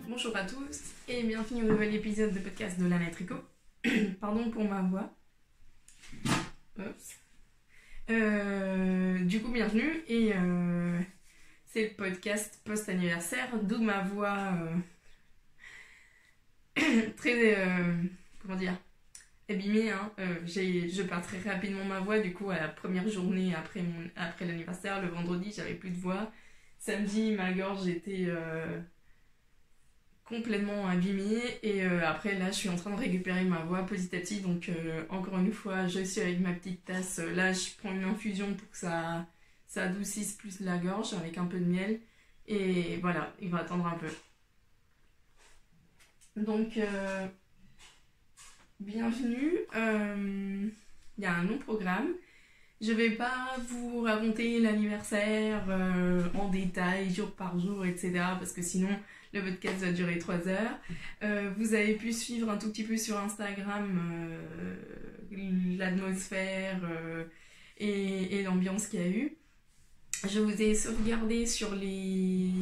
Bonjour à tous et bienvenue au nouvel épisode de podcast de Lana et Tricot. Pardon pour ma voix. Du coup, bienvenue et c'est le podcast post-anniversaire, d'où ma voix très, abîmée. Je perds très rapidement ma voix, du coup à la première journée après l'anniversaire, le vendredi, j'avais plus de voix. Samedi, ma gorge était complètement abîmée et après là je suis en train de récupérer ma voix petit à petit, donc encore une fois je suis avec ma petite tasse, là je prends une infusion pour que ça adoucisse plus la gorge avec un peu de miel et voilà, il va attendre un peu. Donc bienvenue, il y a un long programme. Je vais pas vous raconter l'anniversaire en détail, jour par jour, etc. parce que sinon le podcast va durer 3 heures. Vous avez pu suivre un tout petit peu sur Instagram l'atmosphère et l'ambiance qu'il y a eu. Je vous ai sauvegardé sur les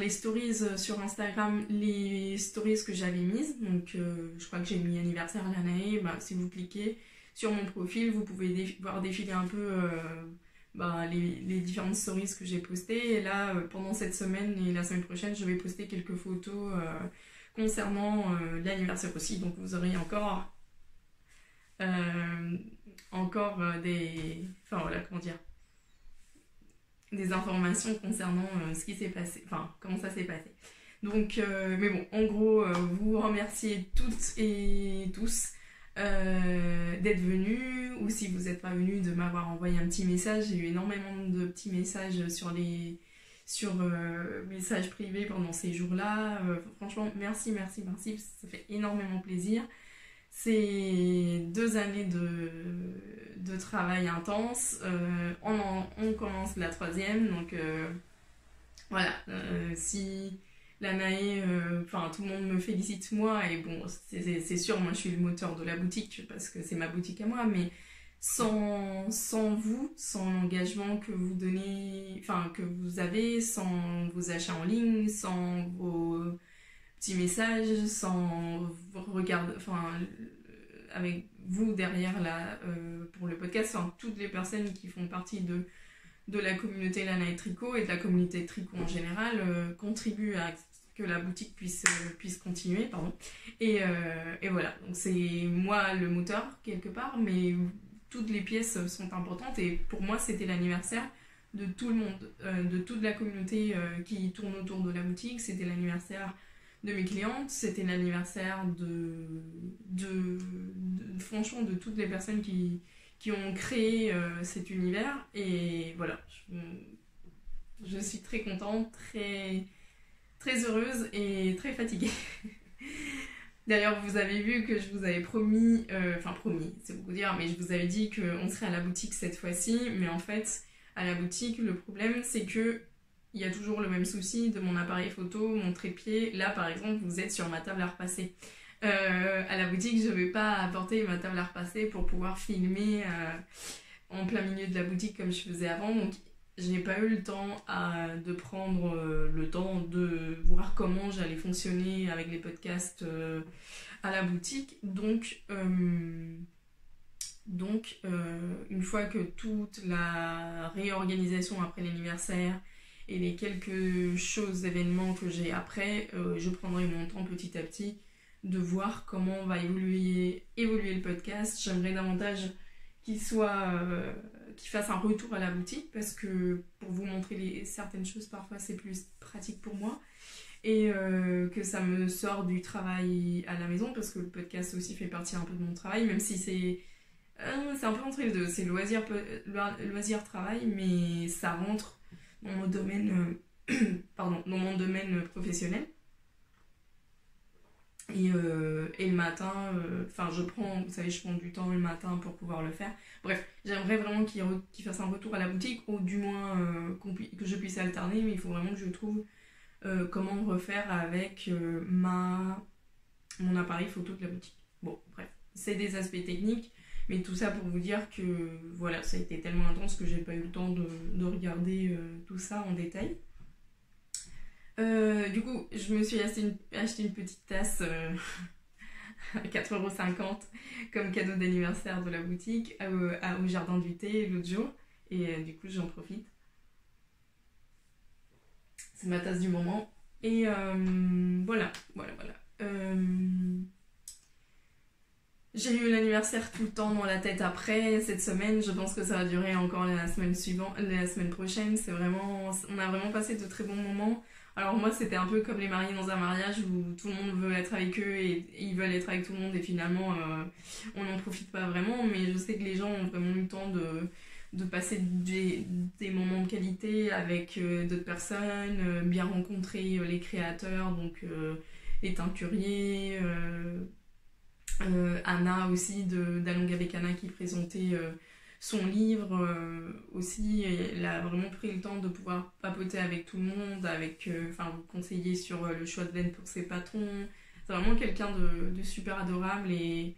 stories sur Instagram, les stories que j'avais mises. Donc je crois que j'ai mis anniversaire à l'année. Si vous cliquez sur mon profil, vous pouvez voir défiler un peu les différentes stories que j'ai postées. Et là, pendant cette semaine et la semaine prochaine, je vais poster quelques photos concernant l'anniversaire aussi. Donc vous aurez encore des informations concernant ce qui s'est passé, comment ça s'est passé. Donc, mais bon, en gros, vous remerciez toutes et tous d'être venus, ou si vous n'êtes pas venus, de m'avoir envoyé un petit message. J'ai eu énormément de petits messages sur messages privés pendant ces jours-là. Franchement, merci, ça fait énormément plaisir. C'est 2 années de travail intense. On commence la 3e, donc voilà. Si Lanae, tout le monde me félicite moi, et bon, c'est sûr, moi je suis le moteur de la boutique parce que c'est ma boutique à moi, mais sans vous, sans l'engagement que vous donnez, que vous avez, sans vos achats en ligne, sans vos petits messages, sans regarder, avec vous derrière là pour le podcast, toutes les personnes qui font partie de la communauté Lana et Tricot et de la communauté Tricot en général contribuent à que la boutique puisse continuer, et voilà, donc c'est moi le moteur quelque part, mais toutes les pièces sont importantes, et pour moi c'était l'anniversaire de tout le monde, de toute la communauté qui tourne autour de la boutique. C'était l'anniversaire de mes clientes, c'était l'anniversaire franchement de toutes les personnes qui ont créé cet univers, et voilà, je suis très contente, très, très heureuse et très fatiguée. D'ailleurs, vous avez vu que je vous avais promis, c'est beaucoup dire, mais je vous avais dit qu'on serait à la boutique cette fois-ci, mais en fait, à la boutique, le problème c'est que il y a toujours le même souci de mon appareil photo, mon trépied. Là, par exemple, vous êtes sur ma table à repasser. À la boutique, je ne vais pas apporter ma table à repasser pour pouvoir filmer en plein milieu de la boutique comme je faisais avant. Donc, je n'ai pas eu le temps de prendre le temps de voir comment j'allais fonctionner avec les podcasts à la boutique. Donc, une fois que toute la réorganisation après l'anniversaire et les quelques événements que j'ai après, je prendrai mon temps petit à petit de voir comment va évoluer le podcast. J'aimerais davantage qu'il fasse un retour à la boutique, parce que pour vous montrer certaines choses, parfois c'est plus pratique pour moi, et que ça me sort du travail à la maison, parce que le podcast aussi fait partie un peu de mon travail, même si c'est un peu entre les deux, c'est loisir-travail, mais ça rentre dans mon domaine, dans mon domaine professionnel. Et le matin, je prends du temps le matin pour pouvoir le faire. Bref, j'aimerais vraiment qu'il fasse un retour à la boutique, ou du moins que je puisse alterner, mais il faut vraiment que je trouve comment refaire avec mon appareil photo de la boutique. Bon, bref, c'est des aspects techniques, mais tout ça pour vous dire que voilà, ça a été tellement intense que j'ai pas eu le temps de regarder tout ça en détail. Du coup, je me suis acheté une petite tasse à 4,50 € comme cadeau d'anniversaire de la boutique au Jardin du Thé l'autre jour. Et du coup, j'en profite. C'est ma tasse du moment. Et voilà. J'ai eu l'anniversaire tout le temps dans la tête après cette semaine. Je pense que ça va durer encore la semaine prochaine. On a vraiment passé de très bons moments. Alors moi, c'était un peu comme les mariés dans un mariage où tout le monde veut être avec eux et ils veulent être avec tout le monde et finalement on n'en profite pas vraiment. Mais je sais que les gens ont vraiment eu le temps de passer des moments de qualité avec d'autres personnes, bien rencontrer les créateurs, donc les teinturiers, Anna aussi d'Alonga Bekana qui présentait son livre aussi. Elle a vraiment pris le temps de pouvoir papoter avec tout le monde, vous conseiller sur le choix de laine pour ses patrons. C'est vraiment quelqu'un de super adorable et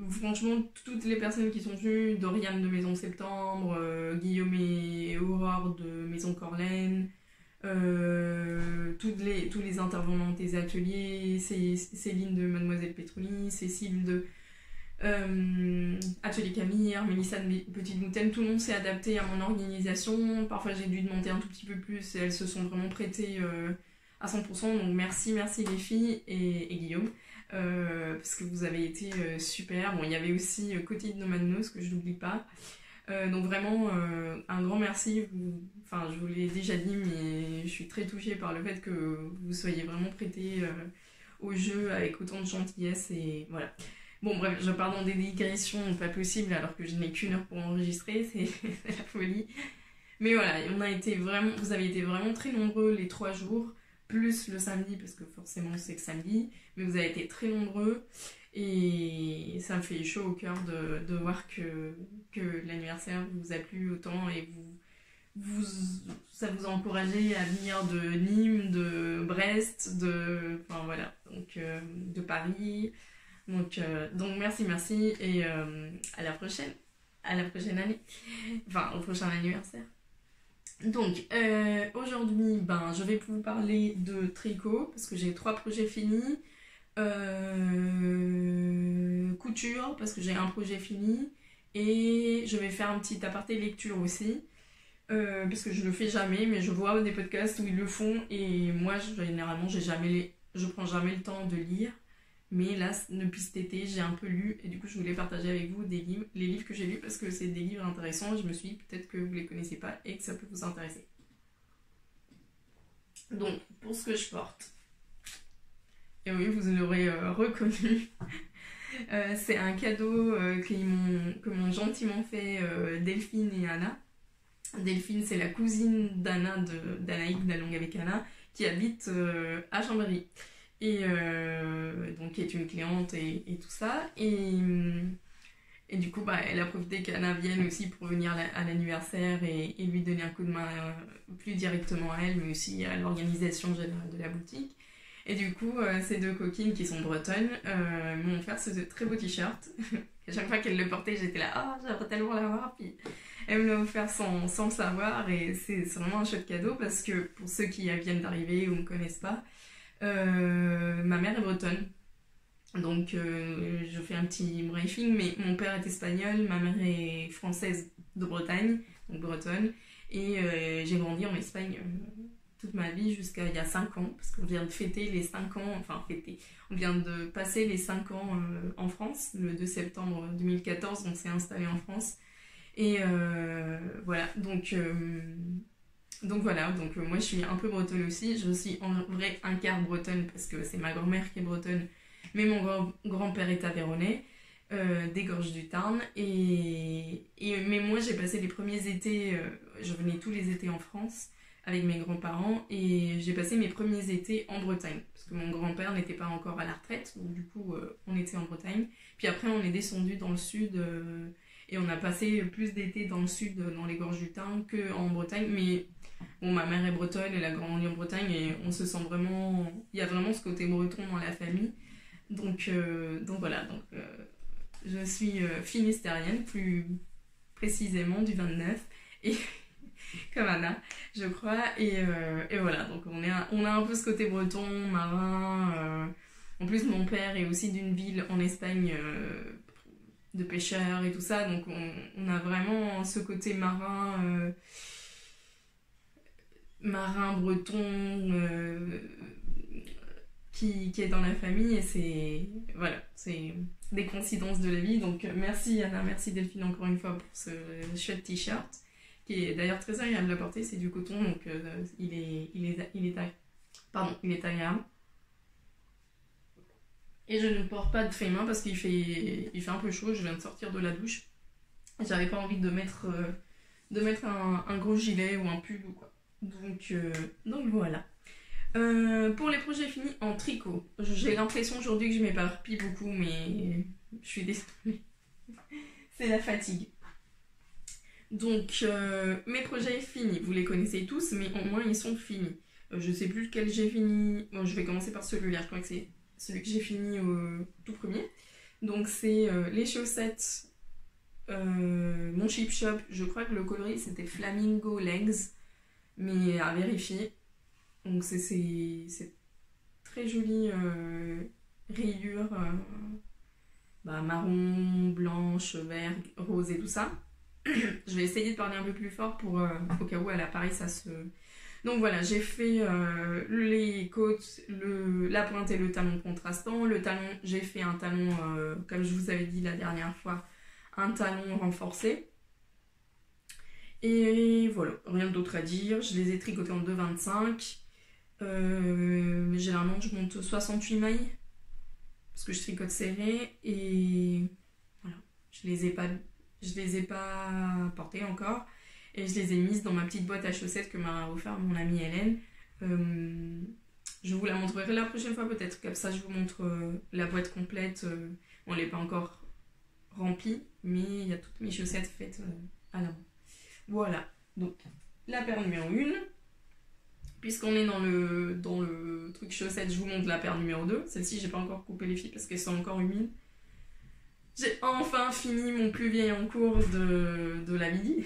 franchement, toutes les personnes qui sont venues, Doriane de Maison Septembre, Guillaume et Aurore de Maison Corlaine, tous les intervenants des ateliers, Céline de Mademoiselle Petroni, Cécile de Atelier Camille, Mélissa de Petite Moutaine, tout le monde s'est adapté à mon organisation. Parfois j'ai dû demander un tout petit peu plus et elles se sont vraiment prêtées à 100%, donc merci les filles et Guillaume. Parce que vous avez été super. Bon, il y avait aussi Cotille de Manos que je n'oublie pas. Donc vraiment un grand merci. Je vous l'ai déjà dit, mais je suis très touchée par le fait que vous soyez vraiment prêtés au jeu avec autant de gentillesse et voilà. Bon bref, je pars dans des digressions pas possibles alors que je n'ai qu'1 heure pour enregistrer, c'est la folie. Mais voilà, vous avez été vraiment très nombreux les 3 jours. Plus le samedi, parce que forcément c'est que samedi, mais vous avez été très nombreux et ça me fait chaud au cœur de voir que l'anniversaire vous a plu autant et ça vous a encouragé à venir de Nîmes, de Brest, de Paris. Donc merci et à la prochaine année, au prochain anniversaire. Donc aujourd'hui je vais vous parler de tricot parce que j'ai 3 projets finis, couture parce que j'ai un projet fini et je vais faire un petit aparté lecture aussi parce que je le fais jamais mais je vois des podcasts où ils le font et moi généralement je prends jamais le temps de lire. Mais là, depuis cet été, j'ai un peu lu et du coup, je voulais partager avec vous les livres que j'ai lus parce que c'est des livres intéressants. Je me suis dit peut-être que vous les connaissez pas et que ça peut vous intéresser. Donc, pour ce que je porte, et oui, vous l'aurez reconnu, c'est un cadeau que m'ont gentiment fait Delphine et Anna. Delphine, c'est la cousine d'Anaïque d'Alonga Bekana qui habite à Chambéry. Et donc qui est une cliente et tout ça et du coup elle a profité qu'Anna vienne aussi pour venir à l'anniversaire et lui donner un coup de main plus directement à elle mais aussi à l'organisation générale de la boutique et du coup ces 2 coquines qui sont bretonnes m'ont offert ce très beau t-shirt. À chaque fois qu'elle le portait j'étais là j'aimerais tellement l'avoir puis elle me l'a offert sans le savoir et c'est vraiment un chouette cadeau parce que pour ceux qui viennent d'arriver ou ne me connaissent pas, ma mère est bretonne, donc je fais un petit briefing, mais mon père est espagnol, ma mère est française de Bretagne, donc bretonne, et j'ai grandi en Espagne toute ma vie jusqu'à il y a 5 ans, parce qu'on vient de fêter les 5 ans, on vient de passer les 5 ans en France, le 2 septembre 2014, on s'est installé en France, et voilà, donc moi je suis un peu bretonne aussi, je suis en vrai un quart bretonne parce que c'est ma grand-mère qui est bretonne, mais mon grand-père est aveyronais, des Gorges du Tarn, mais moi j'ai passé les premiers étés, je venais tous les étés en France avec mes grands-parents et j'ai passé mes premiers étés en Bretagne parce que mon grand-père n'était pas encore à la retraite, donc du coup on était en Bretagne, puis après on est descendu dans le sud et on a passé plus d'été dans le sud, dans les Gorges du Tarn qu'en Bretagne, mais bon, ma mère est bretonne, elle a grandi en Bretagne et on se sent vraiment, il y a vraiment ce côté breton dans la famille, Donc voilà, je suis finistérienne, plus précisément du 29, et comme Anna, je crois. Et voilà, donc on a un peu ce côté breton, marin. En plus, mon père est aussi d'une ville en Espagne de pêcheurs et tout ça, donc on a vraiment ce côté marin breton qui est dans la famille, et c'est des coïncidences de la vie. Donc merci Anna, merci Delphine encore une fois pour ce chouette t-shirt qui est d'ailleurs très agréable à porter, c'est du coton, donc il est agréable. Et je ne porte pas de fais-main parce qu'il fait un peu chaud, je viens de sortir de la douche. J'avais pas envie de mettre un gros gilet ou un pull ou quoi. Donc voilà. Pour les projets finis en tricot, j'ai l'impression aujourd'hui que je m'éparpille beaucoup, mais je suis désolée. C'est la fatigue. Donc, mes projets finis, vous les connaissez tous, mais au moins ils sont finis. Je sais plus lequel j'ai fini. Bon, je vais commencer par celui-là, je crois que c'est celui que j'ai fini au tout premier. Donc, c'est les chaussettes, mon chip shop. Je crois que le coloris c'était Flamingo Legs, mais à vérifier. Donc, c'est très joli rayures marron, blanche, vert, rose et tout ça. Je vais essayer de parler un peu plus fort pour au cas où à l'appareil ça se... Donc voilà, j'ai fait les côtes, la pointe et le talon contrastant. Le talon, j'ai fait un talon, comme je vous avais dit la dernière fois, un talon renforcé. Et voilà, rien d'autre à dire. Je les ai tricotés en 2,25. Généralement, je monte 68 mailles parce que je tricote serré. Et voilà, je les ai pas portées encore. Et je les ai mises dans ma petite boîte à chaussettes que m'a offert mon amie Hélène. Je vous la montrerai la prochaine fois peut-être. Comme ça, je vous montre la boîte complète. On n'est pas encore remplie, mais il y a toutes mes chaussettes faites à la main. Voilà. Donc, la paire numéro 1. Puisqu'on est dans le truc chaussettes, je vous montre la paire numéro 2. Celle-ci, j'ai pas encore coupé les fils parce qu'elles sont encore humides. J'ai enfin fini mon plus vieil en cours de la midi.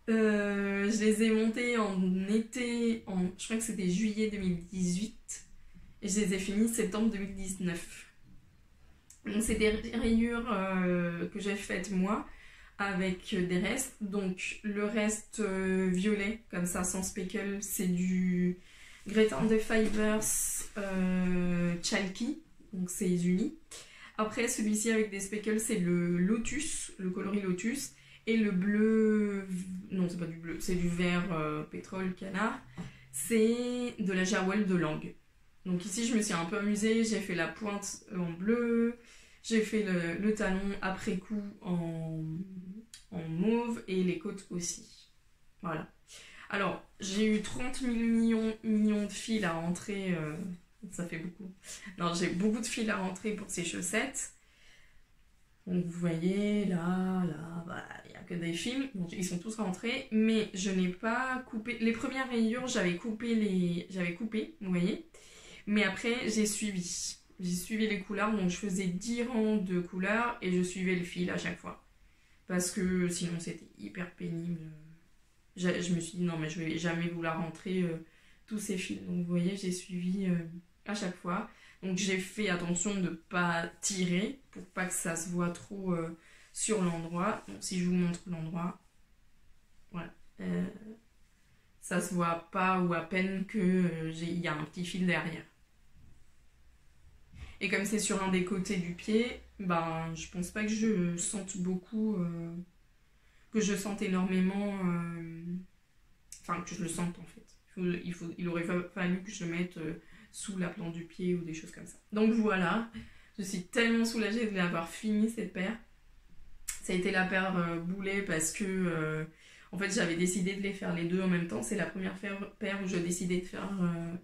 Je les ai montés en été, je crois que c'était juillet 2018. Et je les ai finis septembre 2019. Donc c'est des rayures que j'ai faites moi, avec des restes. Donc le reste violet, comme ça, sans speckle, c'est du Great and the Fibers Chalky. Donc c'est uni. Après, celui-ci avec des speckles, c'est le Lotus, le coloris Lotus. Et le bleu... Non, c'est pas du bleu, c'est du vert pétrole canard. C'est de la Jarwell de Langue. Donc ici, je me suis un peu amusée. J'ai fait la pointe en bleu. J'ai fait le talon après coup en mauve. Et les côtes aussi. Voilà. Alors, j'ai eu 30 millions de fils à rentrer... Ça fait beaucoup. Non, j'ai beaucoup de fils à rentrer pour ces chaussettes. Donc vous voyez, là, voilà, il n'y a que des fils. Bon, ils sont tous rentrés, mais je n'ai pas coupé. Les premières rayures, j'avais coupé, vous voyez. Mais après, j'ai suivi. J'ai suivi les couleurs, donc je faisais 10 rangs de couleurs et je suivais le fil à chaque fois. Parce que sinon, c'était hyper pénible. Je me suis dit, non, mais je vais jamais vouloir rentrer tous ces fils. Donc vous voyez, j'ai suivi... à chaque fois. Donc j'ai fait attention de ne pas tirer pour pas que ça se voit trop sur l'endroit. Donc si je vous montre l'endroit, voilà. Ça se voit pas ou à peine qu'il y a un petit fil derrière. Et comme c'est sur un des côtés du pied, ben je pense pas que je sente beaucoup, que je sente énormément, enfin que je le sente en fait. Il aurait fallu que je le mette sous la plante du pied ou des choses comme ça. Donc voilà, je suis tellement soulagée de l'avoir fini cette paire. Ça a été la paire boulet parce que en fait j'avais décidé de les faire les deux en même temps. C'est la première paire où je décidais de faire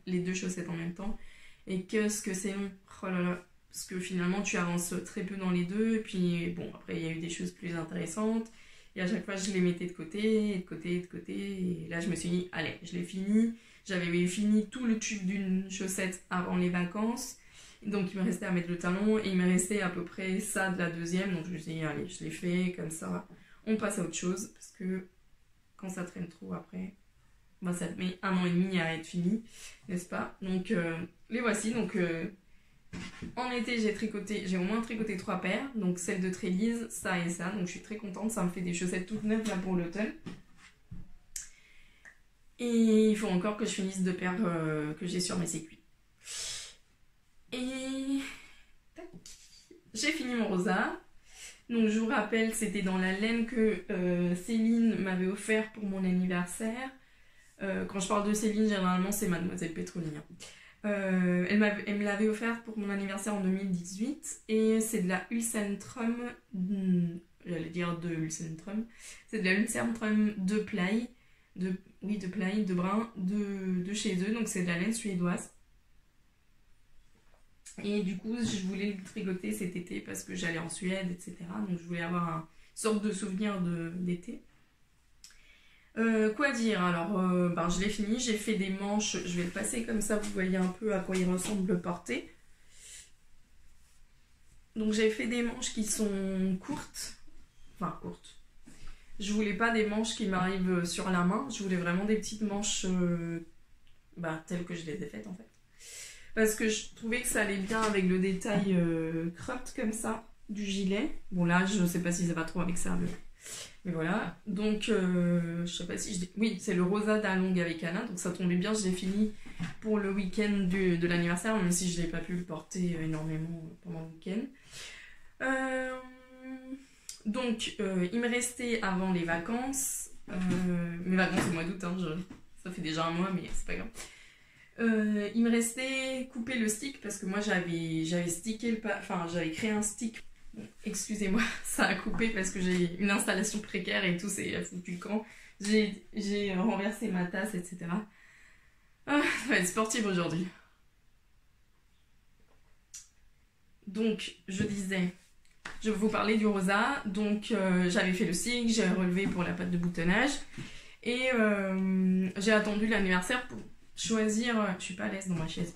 les deux chaussettes en même temps. Et qu'est-ce que c'est long, oh là là, parce que finalement tu avances très peu dans les deux. Et puis bon, après il y a eu des choses plus intéressantes. Et à chaque fois je les mettais de côté, de côté, de côté. Et là je me suis dit, allez, je l'ai fini. J'avais fini tout le tube d'une chaussette avant les vacances. Donc il me restait à mettre le talon et il me restait à peu près ça de la deuxième. Donc je me suis dit, allez, je l'ai fait, comme ça, on passe à autre chose. Parce que quand ça traîne trop après, bah, ça te met 1 an et demi à être fini, n'est-ce pas? Donc les voici. Donc en été, j'ai au moins tricoté 3 paires. Donc celle de Trélise, ça et ça. Donc je suis très contente, ça me fait des chaussettes toutes neuves là pour l'automne. Et il faut encore que je finisse 2 paires que j'ai sur mes séquins. Et tac, j'ai fini mon rosa. Donc je vous rappelle, c'était dans la laine que Céline m'avait offert pour mon anniversaire. Quand je parle de Céline, généralement c'est Mademoiselle Pétrolier. Elle me l'avait offert pour mon anniversaire en 2018 et c'est de la Ulcentrum, j'allais dire de Ulcentrum, c'est de la Ulcentrum de ply, de ply, de brun, de chez eux, donc c'est de la laine suédoise. Et du coup, je voulais le tricoter cet été parce que j'allais en Suède, etc. Donc je voulais avoir une sorte de souvenir d'été. Quoi dire? Alors, ben, je l'ai fini, j'ai fait des manches, je vais le passer comme ça, vous voyez un peu à quoi il ressemble le porté. Donc j'ai fait des manches qui sont courtes, enfin courtes. Je voulais pas des manches qui m'arrivent sur la main, je voulais vraiment des petites manches telles que je les ai faites en fait. Parce que je trouvais que ça allait bien avec le détail cropped comme ça du gilet. Bon là, je sais pas si ça va trop avec ça, mais voilà. Donc, je sais pas si je dis... Oui, c'est le rosa d'Along avec Anna, donc ça tombait bien, je l'ai fini pour le week-end de l'anniversaire, même si je n'ai pas pu le porter énormément pendant le week-end. Donc, il me restait avant les vacances, mes vacances au mois d'août, hein, ça fait déjà 1 mois, mais c'est pas grave. Il me restait couper le stick parce que moi j'avais stické j'avais créé un stick. Bon, excusez-moi, ça a coupé parce que j'ai une installation précaire et tout, c'est foutu le camp. J'ai renversé ma tasse, etc. Ah, ça va être sportif aujourd'hui. Donc, je disais, je vais vous parler du rosa. Donc, j'avais fait le stick, j'ai relevé pour la patte de boutonnage et j'ai attendu l'anniversaire pour choisir, je suis pas à l'aise dans ma chaise,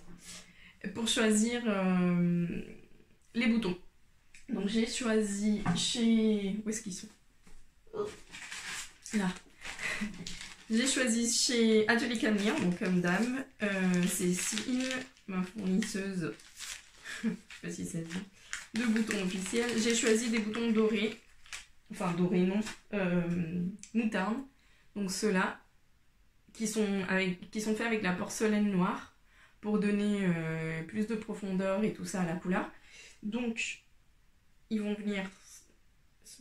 pour choisir les boutons. Donc j'ai choisi chez... Où est-ce qu'ils sont? Là. J'ai choisi chez Atelier Camille, donc comme dame. C'est Céline, ma fournisseuse, je sais pas si ça dit, de boutons officiels. J'ai choisi des boutons dorés, enfin dorés non, moutarde. Donc ceux-là, qui sont faits avec la porcelaine noire pour donner plus de profondeur et tout ça à la couleur. Donc ils vont venir,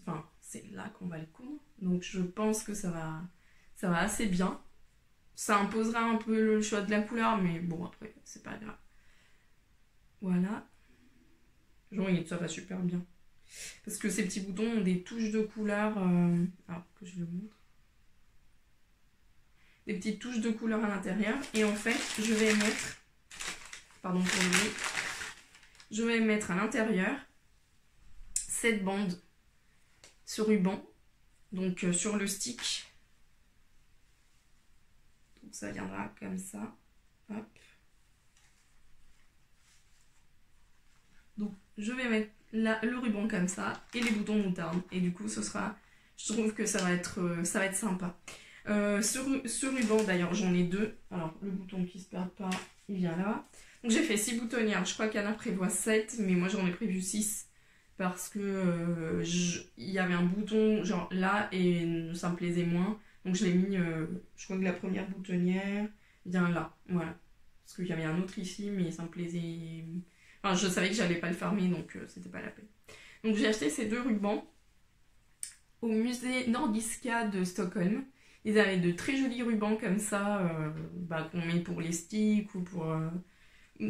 enfin c'est là qu'on va le coudre, donc je pense que ça va assez bien. Ça imposera un peu le choix de la couleur, mais bon après c'est pas grave. Voilà, genre ça va super bien parce que ces petits boutons ont des touches de couleur, alors que je le montre, des petites touches de couleur à l'intérieur. Et en fait je vais mettre, pardon pour le bruit, je vais mettre à l'intérieur cette bande ce ruban, donc sur le stick, donc ça viendra comme ça, hop. Donc je vais mettre là le ruban comme ça et les boutons moutarde, et du coup ce sera, je trouve que ça va être sympa. Ce ruban d'ailleurs j'en ai 2, alors le bouton qui se perd pas il vient là. Donc j'ai fait 6 boutonnières, je crois qu'Anna prévoit 7, mais moi j'en ai prévu 6 parce que il y avait un bouton genre là et ça me plaisait moins, donc je l'ai mis, je crois que la première boutonnière vient là, voilà, parce qu'il y avait un autre ici mais ça me plaisait, enfin je savais que j'allais pas le fermer, donc c'était pas la peine. Donc j'ai acheté ces 2 rubans au musée Nordiska de Stockholm. Ils avaient de très jolis rubans comme ça, qu'on met pour les sticks ou pour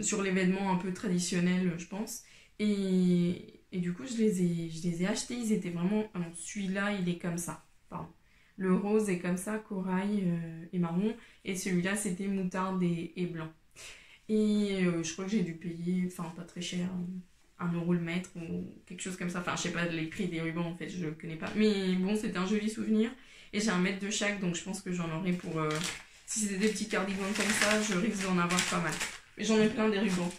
sur les vêtements un peu traditionnels, je pense. Et du coup, je les ai achetés. Ils étaient vraiment... Alors, celui-là, il est comme ça. Pardon. Le rose est comme ça, corail et marron. Et celui-là, c'était moutarde et blanc. Et je crois que j'ai dû payer, enfin, pas très cher, 1 € le mètre ou quelque chose comme ça. Enfin, je sais pas les prix des rubans, en fait, je connais pas. Mais bon, c'était un joli souvenir. Et j'ai 1 mètre de chaque, donc je pense que j'en aurai pour... si c'est des petits cardigans comme ça, je risque d'en avoir pas mal. Mais j'en ai plein des rubans.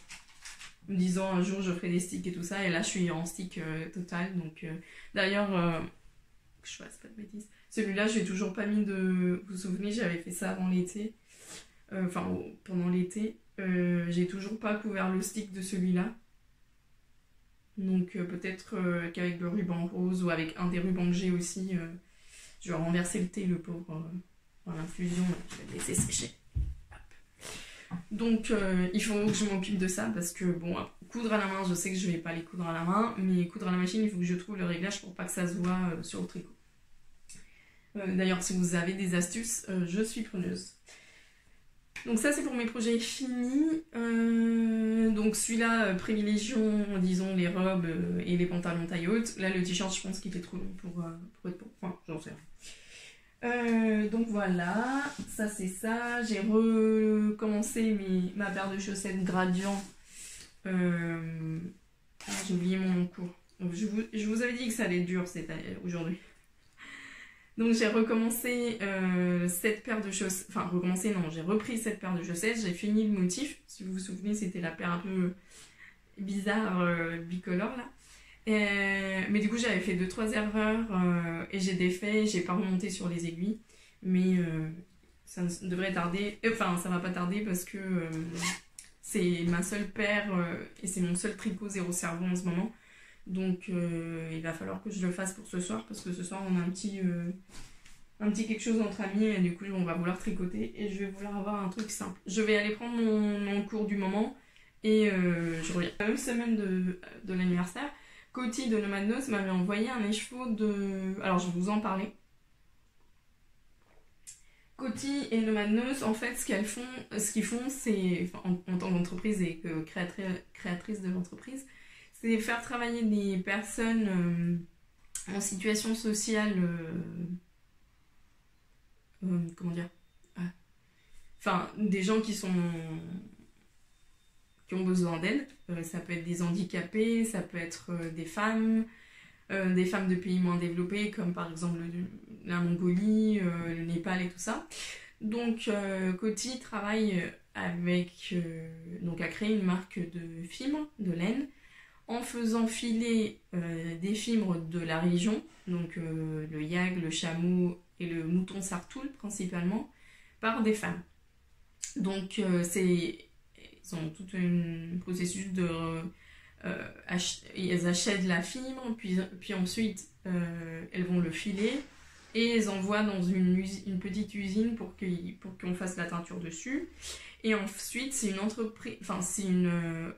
me disant un jour je ferai des sticks et tout ça, et là je suis en stick total. Donc d'ailleurs, que je fasse pas de bêtises, celui-là j'ai toujours pas mis de... Vous vous souvenez, j'avais fait ça avant l'été, pendant l'été, j'ai toujours pas couvert le stick de celui-là. Donc peut-être qu'avec le ruban rose ou avec un des rubans que j'ai aussi, je vais renverser le thé, le pauvre, dans l'infusion, je vais le laisser sécher. Donc il faut que je m'occupe de ça parce que bon, coudre à la main, je sais que je vais pas les coudre à la main, mais coudre à la machine, il faut que je trouve le réglage pour pas que ça se voit sur le tricot. D'ailleurs, si vous avez des astuces, je suis preneuse. Donc ça c'est pour mes projets finis. Donc celui-là, privilégions, disons, les robes et les pantalons taille haute. Là le t-shirt, je pense qu'il est trop long pour être pour... Enfin, j'en sais rien. Donc voilà, ça c'est ça. J'ai recommencé ma paire de chaussettes Gradient. J'ai oublié mon nom court. Donc je vous avais dit que ça allait être dur aujourd'hui. Donc j'ai recommencé cette paire de chaussettes, enfin recommencé non, j'ai repris cette paire de chaussettes, j'ai fini le motif, si vous vous souvenez c'était la paire un peu bizarre bicolore là. Mais du coup j'avais fait 2-3 erreurs et j'ai défait, j'ai pas remonté sur les aiguilles, mais ça devrait tarder, enfin ça va pas tarder parce que c'est ma seule paire et c'est mon seul tricot zéro cerveau en ce moment. Donc il va falloir que je le fasse pour ce soir parce que ce soir on a un petit quelque chose entre amis et du coup on va vouloir tricoter et je vais vouloir avoir un truc simple. Je vais aller prendre mon cours du moment et je reviens. La même semaine de l'anniversaire, Coty de Nomad Nose m'avait envoyé un écheveau de... Alors je vais vous en parler. Coty et Nomad Nose, en fait ce qu'ils font c'est, en tant qu'entreprise et que créatrice de l'entreprise, c'est faire travailler des personnes en situation sociale, comment dire, enfin des gens qui ont besoin d'aide. Ça peut être des handicapés, ça peut être des femmes de pays moins développés comme par exemple la Mongolie, le Népal et tout ça. Donc Coty travaille avec, donc a créé une marque de fibres, de laine, en faisant filer des fibres de la région, donc le yag, le chameau et le mouton sartoul principalement, par des femmes. Donc ils ont tout un processus de... elles achètent la fibre, puis ensuite elles vont le filer et elles envoient dans une petite usine pour qu'on fasse la teinture dessus. Et ensuite c'est une entreprise, enfin c'est une...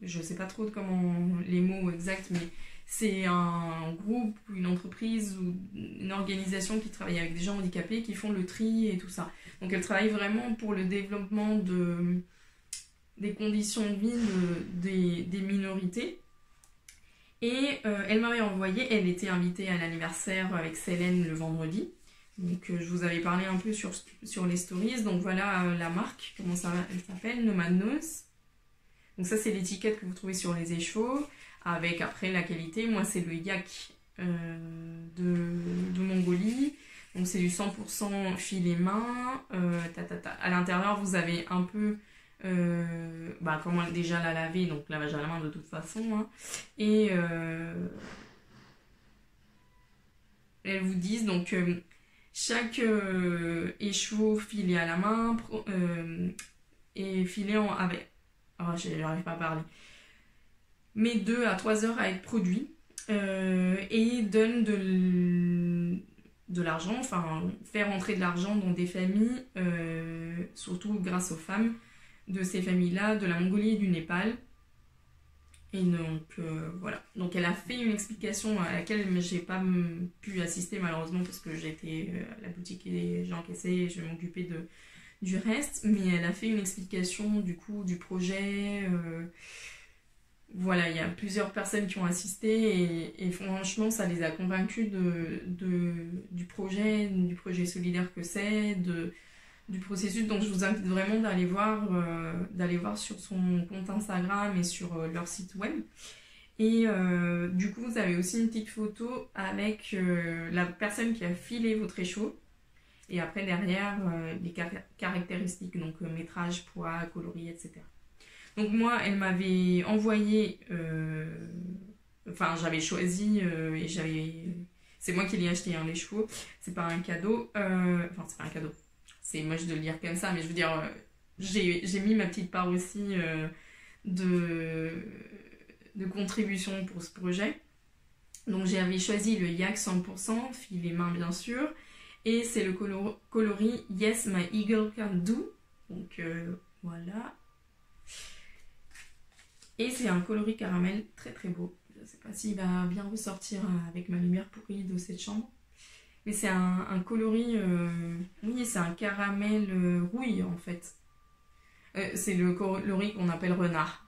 je sais pas trop comment les mots exacts, mais c'est un groupe, une entreprise ou une organisation qui travaille avec des gens handicapés qui font le tri et tout ça. Donc elle travaille vraiment pour le développement des conditions de vie des minorités. Et elle m'avait envoyé, elle était invitée à l'anniversaire avec Célène le vendredi. Donc je vous avais parlé un peu sur les stories. Donc voilà la marque, comment elle s'appelle, Nomad Nose. Donc ça c'est l'étiquette que vous trouvez sur les écheveaux, avec après la qualité. Moi c'est le yak de Mongolie, donc c'est du 100% filet main. À l'intérieur vous avez un peu comment déjà la laver, donc lavage à la main de toute façon, hein. Et elles vous disent donc chaque écheveau filé à la main est filé avec... Oh, j'arrive pas à parler. Mais 2 à 3 heures à être produit et donne de l'argent, enfin faire entrer de l'argent dans des familles, surtout grâce aux femmes de ces familles-là, de la Mongolie et du Népal. Et donc voilà. Donc elle a fait une explication à laquelle j'ai pas pu assister malheureusement parce que j'étais à la boutique et j'ai encaissé et je m'occupais du reste, mais elle a fait une explication du coup du projet. Voilà, il y a plusieurs personnes qui ont assisté et franchement ça les a convaincus du projet solidaire que c'est, du processus. Donc je vous invite vraiment d'aller voir sur son compte Instagram et sur leur site web. Et du coup vous avez aussi une petite photo avec la personne qui a filé votre écheveau. Et après derrière les caractéristiques, donc métrage, poids, coloris, etc. Donc moi, elle m'avait envoyé, enfin j'avais choisi et c'est moi qui l'ai acheté, hein, les chevaux. C'est pas un cadeau, enfin c'est pas un cadeau. C'est moche de le dire comme ça, mais je veux dire, j'ai mis ma petite part aussi de, de contribution pour ce projet. Donc j'avais choisi le Yak 100%, filet main bien sûr, et c'est le coloris Yes My Eagle Can Do. Donc voilà. Et c'est un coloris caramel très très beau. Je sais pas s'il va bien ressortir avec ma lumière pourrie de cette chambre. Mais c'est un coloris, oui c'est un caramel rouille en fait. C'est le coloris qu'on appelle renard.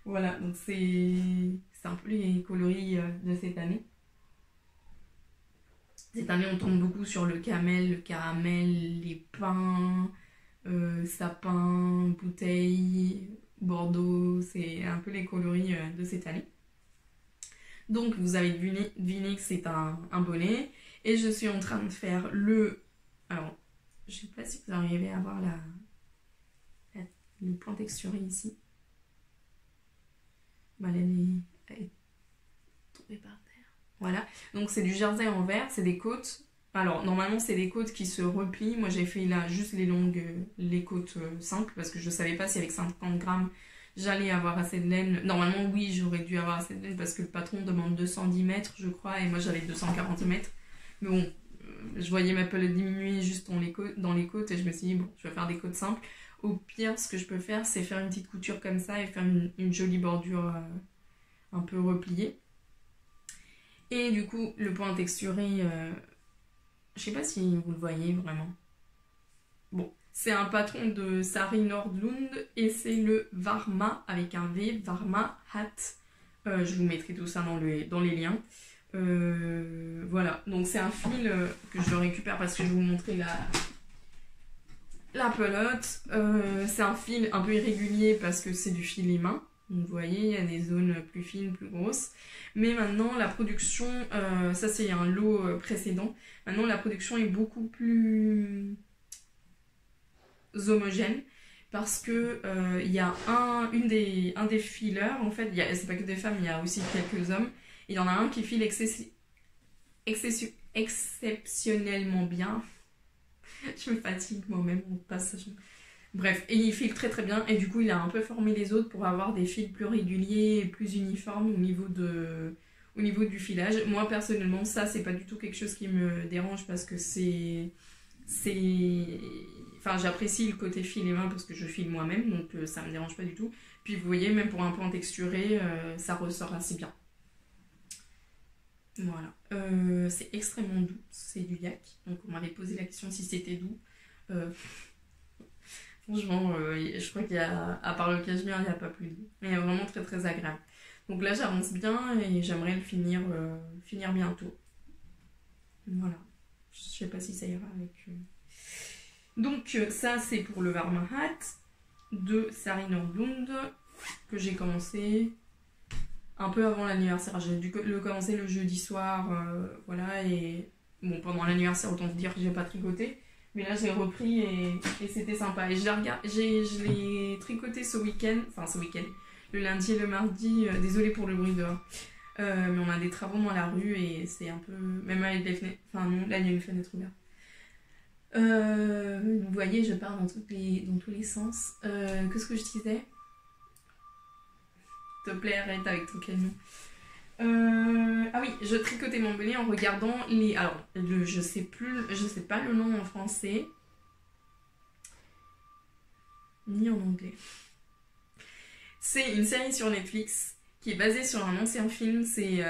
Voilà, donc c'est un peu les coloris de cette année. Cette année, on tombe beaucoup sur le camel, le caramel, les pins, sapin, bouteille, bordeaux. C'est un peu les coloris de cette année. Donc, vous avez deviné que c'est un bonnet. Et je suis en train de faire le... Alors, je sais pas si vous arrivez à voir le point texturé ici. Elle est tombée par terre. Voilà, donc c'est du jersey en vert, c'est des côtes. Alors normalement c'est des côtes qui se replient. Moi j'ai fait là juste les côtes simples parce que je savais pas si avec 50 grammes j'allais avoir assez de laine. Normalement oui, j'aurais dû avoir assez de laine parce que le patron demande 210 mètres je crois et moi j'avais 240 mètres. Mais bon, je voyais ma pelette diminuer juste dans les côtes et je me suis dit bon, je vais faire des côtes simples. Au pire, ce que je peux faire, c'est faire une petite couture comme ça et faire une jolie bordure un peu repliée. Et du coup, le point texturé, je sais pas si vous le voyez vraiment. Bon, c'est un patron de Sari Nordlund et c'est le Varma avec un V, Varma Hat. Je vous mettrai tout ça dans les liens. Voilà, donc c'est un fil que je récupère parce que je vais vous montrer la pelote. C'est un fil un peu irrégulier parce que c'est du filet main. Vous voyez, il y a des zones plus fines, plus grosses. Mais maintenant, la production, ça c'est un lot précédent. Maintenant, la production est beaucoup plus homogène parce que il y a un des fileurs, en fait, c'est pas que des femmes, il y a aussi quelques hommes. Il y en a un qui file exceptionnellement bien. Je me fatigue moi-même au passage. Bref, et il file très très bien et du coup il a un peu formé les autres pour avoir des fils plus réguliers et plus uniformes au niveau du filage. Moi personnellement ça c'est pas du tout quelque chose qui me dérange parce que enfin j'apprécie le côté fil et main parce que je file moi-même donc ça me dérange pas du tout. Puis vous voyez même pour un point texturé ça ressort assez bien. Voilà, c'est extrêmement doux, c'est du yak. Donc on m'avait posé la question si c'était doux. Franchement, je crois qu'il y a, à part le cachemire, il n'y a pas plus doux. Mais vraiment très très agréable. Donc là j'avance bien et j'aimerais le finir bientôt. Voilà, je sais pas si ça ira avec... Donc ça c'est pour le Varma Hat de Sari Nordlund que j'ai commencé... un peu avant l'anniversaire, j'ai dû le commencer le jeudi soir, voilà, et bon, pendant l'anniversaire, autant vous dire que j'ai pas tricoté, mais là j'ai repris et c'était sympa. Et je l'ai tricoté ce week-end, le lundi et le mardi, désolée pour le bruit dehors, mais on a des travaux dans la rue et c'est un peu, même avec des fenêtres, enfin non, là il y a une fenêtre ouverte. Vous voyez, je pars dans tous les sens. Qu'est-ce que je disais ? S'il te plaît, arrête avec ton camion. Ah oui, je tricotais mon bonnet en regardant les... Alors, je sais pas le nom en français. Ni en anglais. C'est une série sur Netflix qui est basée sur un ancien film. C'est...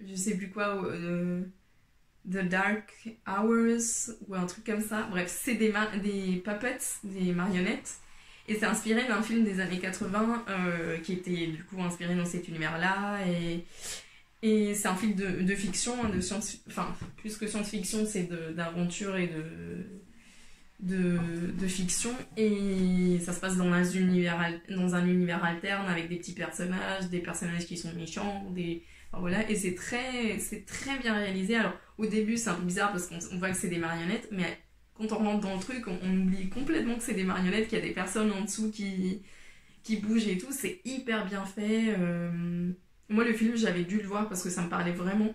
je sais plus quoi... The Dark Hours ou un truc comme ça. Bref, c'est des puppets, des marionnettes. Et c'est inspiré d'un film des années 80 qui était du coup inspiré dans cet univers-là. Et c'est un film de fiction, de enfin, plus que science-fiction, c'est d'aventure et de fiction. Et ça se passe dans un univers alterne avec des petits personnages, des personnages qui sont méchants, enfin, voilà. Et c'est très bien réalisé. Alors au début c'est un peu bizarre parce qu'on voit que c'est des marionnettes, mais quand on rentre dans le truc, on oublie complètement que c'est des marionnettes, qu'il y a des personnes en dessous qui bougent et tout. C'est hyper bien fait. Moi, le film, j'avais dû le voir parce que ça me parlait vraiment.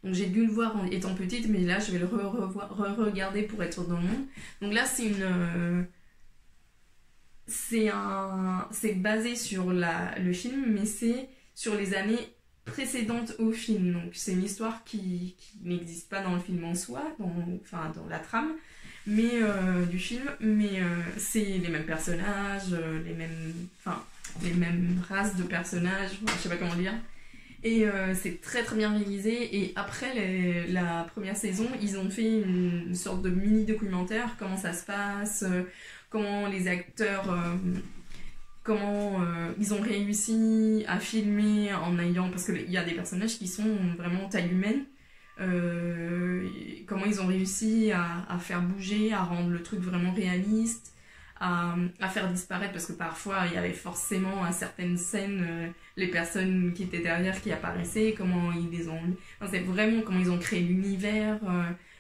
Donc j'ai dû le voir en étant petite, mais là, je vais le re-regarder pour être dans le monde. Donc là, c'est basé sur le film, mais c'est sur les années précédentes au film. Donc c'est une histoire qui n'existe pas dans le film en soi, dans la trame du film, mais c'est les mêmes personnages, les mêmes races de personnages, je sais pas comment dire. Et c'est très très bien réalisé. Et après la première saison, ils ont fait une sorte de mini documentaire, comment ça se passe, comment les acteurs, ils ont réussi à filmer en ayant, parce qu'il y a des personnages qui sont vraiment taille humaine, comment ils ont réussi à faire bouger, à rendre le truc vraiment réaliste, à faire disparaître, parce que parfois il y avait forcément à certaines scènes les personnes qui étaient derrière qui apparaissaient, comment ils les ont, enfin, c'est vraiment comment ils ont créé l'univers,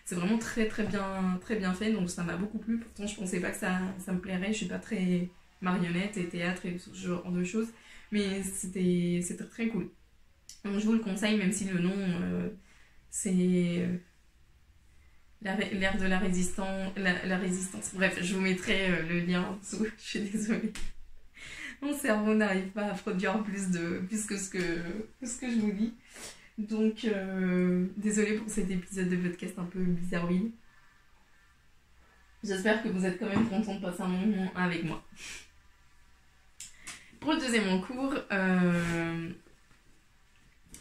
c'est vraiment très très bien fait, donc ça m'a beaucoup plu. Pourtant je pensais pas que ça me plairait, je suis pas très marionnette et théâtre et ce genre de choses, mais c'était très cool. Donc je vous le conseille, même si le nom c'est l'ère de la résistance, la résistance. Bref, je vous mettrai le lien en dessous, je suis désolée. Mon cerveau n'arrive pas à produire plus que ce que je vous dis. Donc, désolée pour cet épisode de podcast un peu bizarroïde. J'espère que vous êtes quand même contents de passer un moment avec moi. Pour le deuxième cours,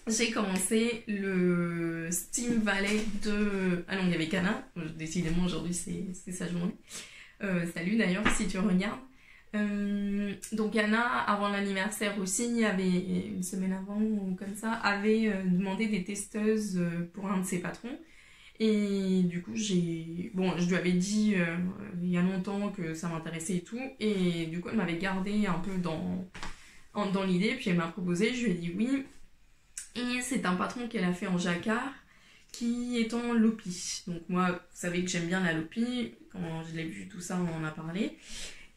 j'ai commencé le Steam Valley de... Ah non, il y avait Cana. Décidément, aujourd'hui, c'est sa journée. Salut d'ailleurs, si tu regardes. Donc Anna, avant l'anniversaire aussi, il y avait une semaine avant ou comme ça, avait demandé des testeuses pour un de ses patrons. Et du coup, je lui avais dit il y a longtemps que ça m'intéressait et tout. Et du coup, elle m'avait gardé un peu dans l'idée. Puis elle m'a proposé, je lui ai dit oui. Et c'est un patron qu'elle a fait en jacquard qui est en lopi. Donc moi, vous savez que j'aime bien la lopi. Quand je l'ai vu, tout ça, on en a parlé.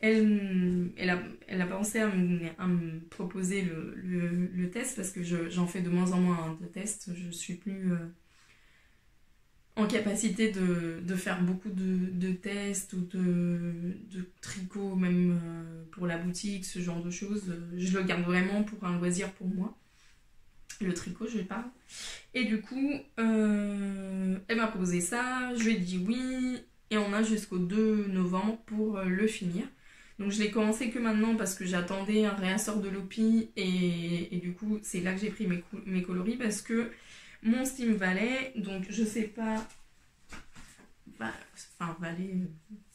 Elle a pensé à me proposer le test parce que j'en fais de moins en moins de tests. Je suis plus en capacité de faire beaucoup de tests ou de tricot, même pour la boutique, ce genre de choses. Je le garde vraiment pour un loisir pour moi. Le tricot, je parle. Et du coup, elle m'a proposé ça. Je lui ai dit oui. Et on a jusqu'au 2 novembre pour le finir. Donc je l'ai commencé que maintenant parce que j'attendais un réassort de Lopi et du coup c'est là que j'ai pris mes coloris parce que mon Steam Valley, donc je sais pas, Valley,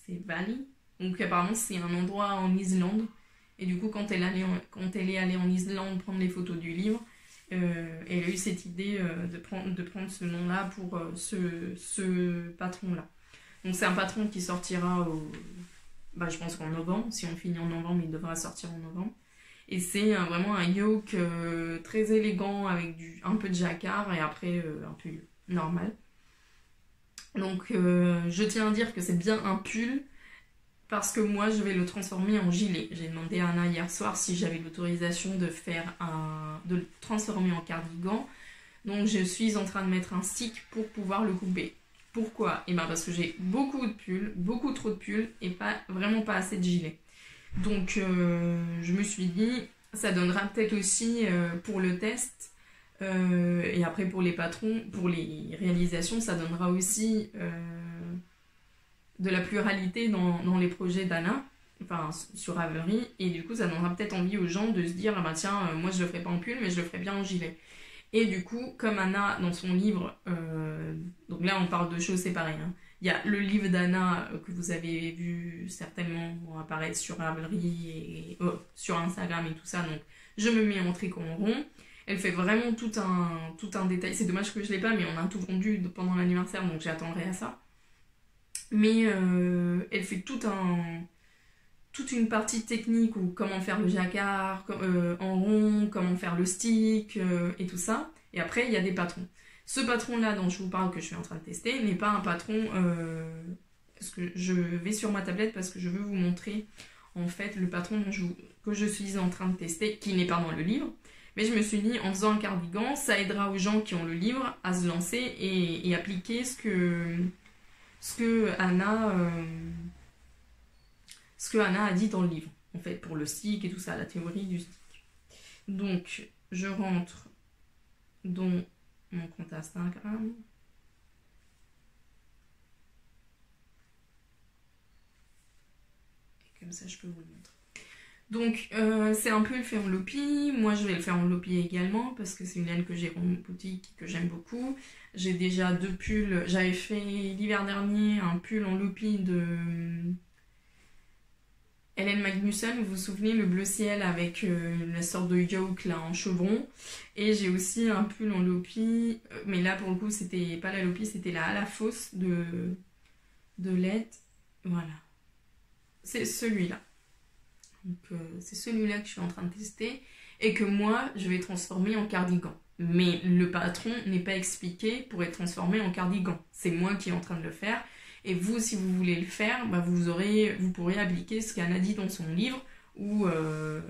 c'est Bali, donc apparemment c'est un endroit en Islande et du coup quand elle est allée en Islande prendre les photos du livre, elle a eu cette idée de prendre ce nom-là pour ce patron-là. Donc c'est un patron qui sortira je pense qu'en novembre, si on finit en novembre, il devra sortir en novembre. Et c'est vraiment un yoke très élégant avec un peu de jacquard et après un pull normal. Donc je tiens à dire que c'est bien un pull parce que moi je vais le transformer en gilet. J'ai demandé à Anna hier soir si j'avais l'autorisation de le transformer en cardigan. Donc je suis en train de mettre un stick pour pouvoir le couper. Pourquoi ? Eh bien parce que j'ai beaucoup de pulls, beaucoup trop de pulls et vraiment pas assez de gilets. Donc je me suis dit, ça donnera peut-être aussi pour le test et après pour les patrons, pour les réalisations, ça donnera aussi de la pluralité dans les projets d'Anna, enfin sur Ravelry, et du coup ça donnera peut-être envie aux gens de se dire, ah bah tiens, moi je le ferai pas en pull mais je le ferai bien en gilet. Et du coup, comme Anna, dans son livre, donc là on parle de choses séparées, hein. Il y a le livre d'Anna que vous avez vu certainement apparaître sur Ravelry et sur Instagram et tout ça, donc je me mets en tricot en rond. Elle fait vraiment tout un détail, c'est dommage que je l'ai pas, mais on a tout vendu pendant l'anniversaire, donc j'attendrai à ça. Mais elle fait toute une partie technique ou comment faire le jacquard en rond, comment faire le stick et tout ça. Et après, il y a des patrons. Ce patron-là dont je vous parle, que je suis en train de tester, n'est pas un patron parce que je vais sur ma tablette parce que je veux vous montrer en fait le patron que je suis en train de tester, qui n'est pas dans le livre. Mais je me suis dit, en faisant un cardigan, ça aidera aux gens qui ont le livre à se lancer et appliquer ce que Anna a dit dans le livre, en fait, pour le stick et tout ça, la théorie du stick. Donc, je rentre dans mon compte Instagram. Et comme ça, je peux vous le montrer. Donc, c'est un peu le fait en lopi. Moi, je vais le faire en lopi également parce que c'est une laine que j'ai en boutique que j'aime beaucoup. J'ai déjà 2 pulls. J'avais fait l'hiver dernier un pull en lopi de Hélène Magnusson. Vous vous souvenez, le bleu ciel avec la sorte de yoke là en chevron. Et j'ai aussi un pull en lopi. Mais là, pour le coup, c'était pas la lopi, c'était la à la fausse de LED. Voilà. C'est celui-là. Donc c'est celui-là que je suis en train de tester et que moi je vais transformer en cardigan. Mais le patron n'est pas expliqué pour être transformé en cardigan. C'est moi qui est en train de le faire. Et vous, si vous voulez le faire, bah, vous pourrez appliquer ce qu'Anna dit dans son livre ou ce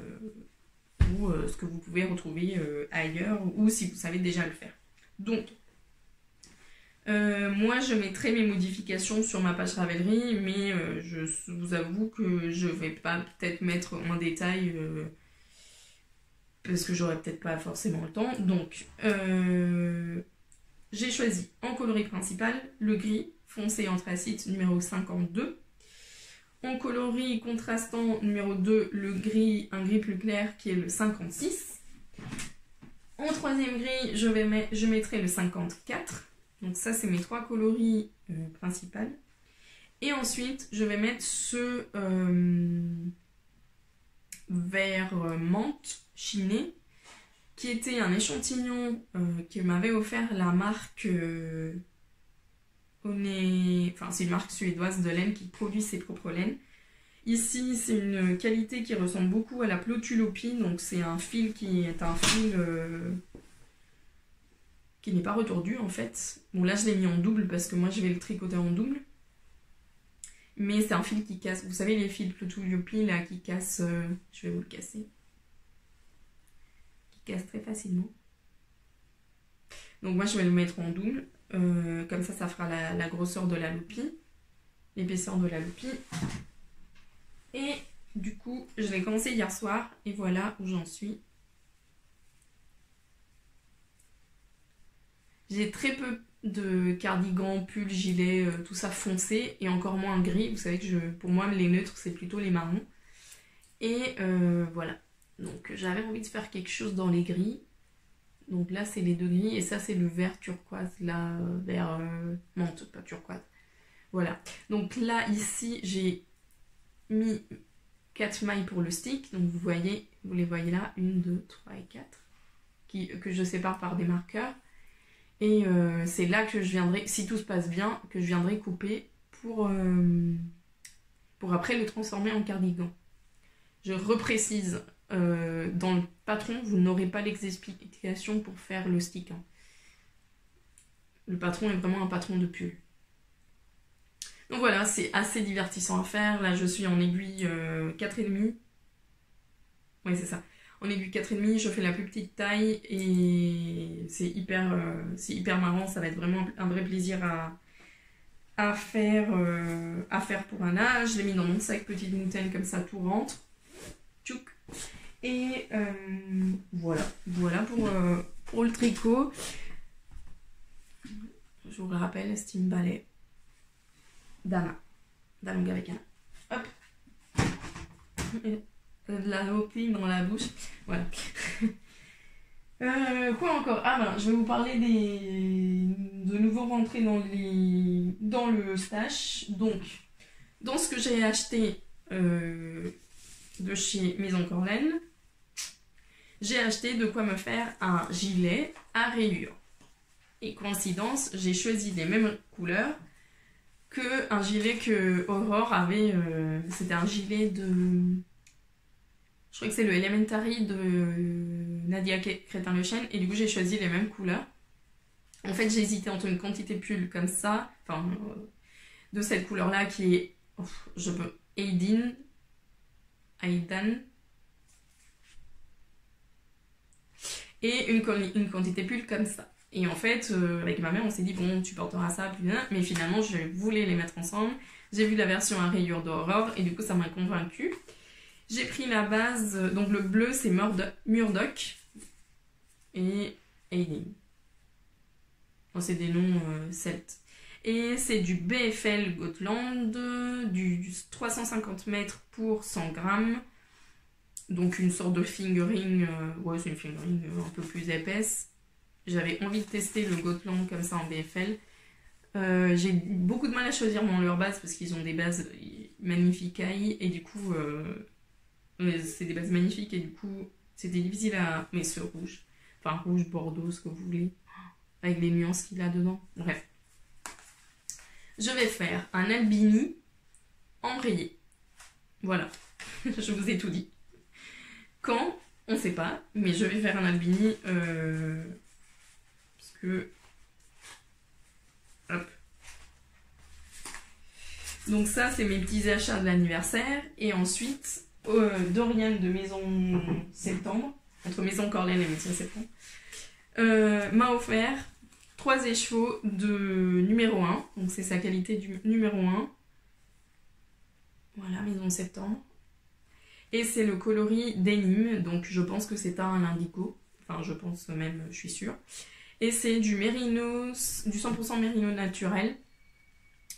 que vous pouvez retrouver ailleurs ou si vous savez déjà le faire. Donc, moi je mettrai mes modifications sur ma page Ravelry, mais je vous avoue que je vais pas peut-être mettre en détail parce que j'aurai peut-être pas forcément le temps. Donc j'ai choisi en coloris principal le gris foncé anthracite numéro 52. En coloris contrastant numéro 2, un gris plus clair qui est le 56. En troisième gris, je mettrai le 54. Donc ça, c'est mes 3 coloris principaux. Et ensuite, je vais mettre ce vert menthe chiné, qui était un échantillon que m'avait offert la marque enfin, c'est une marque suédoise de laine qui produit ses propres laines. Ici, c'est une qualité qui ressemble beaucoup à la Plotulopi, donc c'est un fil qui est un fil qui n'est pas retordu en fait. Bon là je l'ai mis en double parce que moi je vais le tricoter en double. Mais c'est un fil qui casse. Vous savez les fils Plotulopi là qui cassent, je vais vous le casser. Qui casse très facilement. Donc moi je vais le mettre en double. Comme ça fera la grosseur de la loopie. L'épaisseur de la loopie. Et du coup je l'ai commencé hier soir et voilà où j'en suis. J'ai très peu de cardigans, pulls, gilets, tout ça foncé et encore moins gris. Vous savez que pour moi les neutres c'est plutôt les marrons. Et voilà. Donc j'avais envie de faire quelque chose dans les gris. Donc là c'est les 2 gris et ça c'est le vert turquoise, là vert menthe, pas turquoise. Voilà. Donc là ici j'ai mis 4 mailles pour le stick. Donc vous les voyez là, 1, 2, 3 et 4 que je sépare par des marqueurs. Et c'est là que je viendrai, si tout se passe bien, que je viendrai couper pour après le transformer en cardigan. Je reprécise, dans le patron, vous n'aurez pas l'explication pour faire le stick. Hein. Le patron est vraiment un patron de pull. Donc voilà, c'est assez divertissant à faire. Là, je suis en aiguille 4,5. Oui, c'est ça. En aiguille 4,5, je fais la plus petite taille et c'est hyper marrant. Ça va être vraiment un vrai plaisir à faire pour Anna. Je l'ai mis dans mon sac petite moutaine, comme ça tout rentre. Tchouk. Et voilà pour le tricot. Je vous le rappelle, Steam Ballet d'Anna. D'Along avec Anna. Hop. De la loopie dans la bouche. Voilà. Quoi encore? Ah ben, je vais vous parler de nouveaux rentrées dans le stash. Donc, dans ce que j'ai acheté de chez Maison Corlaine, j'ai acheté de quoi me faire un gilet à rayures. Et coïncidence, j'ai choisi les mêmes couleurs que un gilet que Aurore avait. C'était un gilet de... Je crois que c'est le Elementary de Nadia Crétin-Le Chêne. Et du coup, j'ai choisi les mêmes couleurs. En fait, j'ai hésité entre une quantité pull comme ça. Enfin, de cette couleur-là qui est, Aidan. Et une quantité pull comme ça. Et en fait, avec ma mère, on s'est dit, bon, tu porteras ça, plus bien. Mais finalement, je voulais les mettre ensemble. J'ai vu la version à rayures d'Aurore et du coup, ça m'a convaincue. J'ai pris la base, donc le bleu, c'est Murdoch et Aileen. Bon, c'est des noms celtes. Et c'est du BFL Gotland, du 350 mètres pour 100 grammes. Donc une sorte de fingering, ouais, c'est une fingering un peu plus épaisse. J'avais envie de tester le Gotland comme ça en BFL. J'ai beaucoup de mal à choisir leurs bases parce qu'ils ont des bases magnifiques et du coup, c'est des bases magnifiques et du coup, c'était difficile à... Mais ce rouge, enfin rouge, bordeaux, ce que vous voulez, avec les nuances qu'il a dedans. Bref. Je vais faire un albini embrayé. Voilà, je vous ai tout dit. Quand, on ne sait pas, mais je vais faire un albini parce que... Hop. Donc ça, c'est mes petits achats de l'anniversaire. Et ensuite, Dorian de Maison Septembre, entre Maison Corlène et Maison Septembre, m'a offert 3 écheveaux de numéro 1. Donc c'est sa qualité du numéro 1. Voilà, Maison Septembre. Et c'est le coloris Denim, donc je pense que c'est un indigo. Enfin, je pense même, je suis sûre. Et c'est du mérino, du 100% mérino naturel,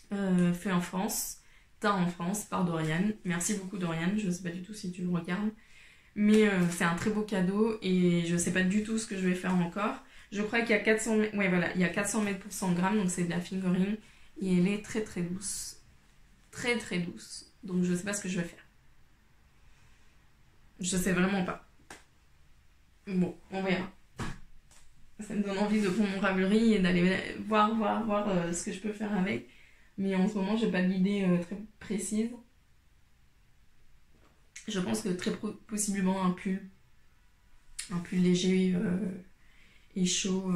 fait en France, teint en France par Dorian. Merci beaucoup Dorian, je ne sais pas du tout si tu le regardes. Mais c'est un très beau cadeau et je ne sais pas du tout ce que je vais faire encore. Je crois qu'il y a 400 mètres, ouais, voilà, il y a 400 mètres pour 100 grammes, donc c'est de la fingering. Et elle est très très douce. Très très douce. Donc je ne sais pas ce que je vais faire. Je sais vraiment pas. Bon, on verra. Ça me donne envie de prendre mon ravelry et d'aller voir ce que je peux faire avec. Mais en ce moment, j'ai pas d'idée très précise. Je pense que très possiblement un pull. Un pull léger et chaud.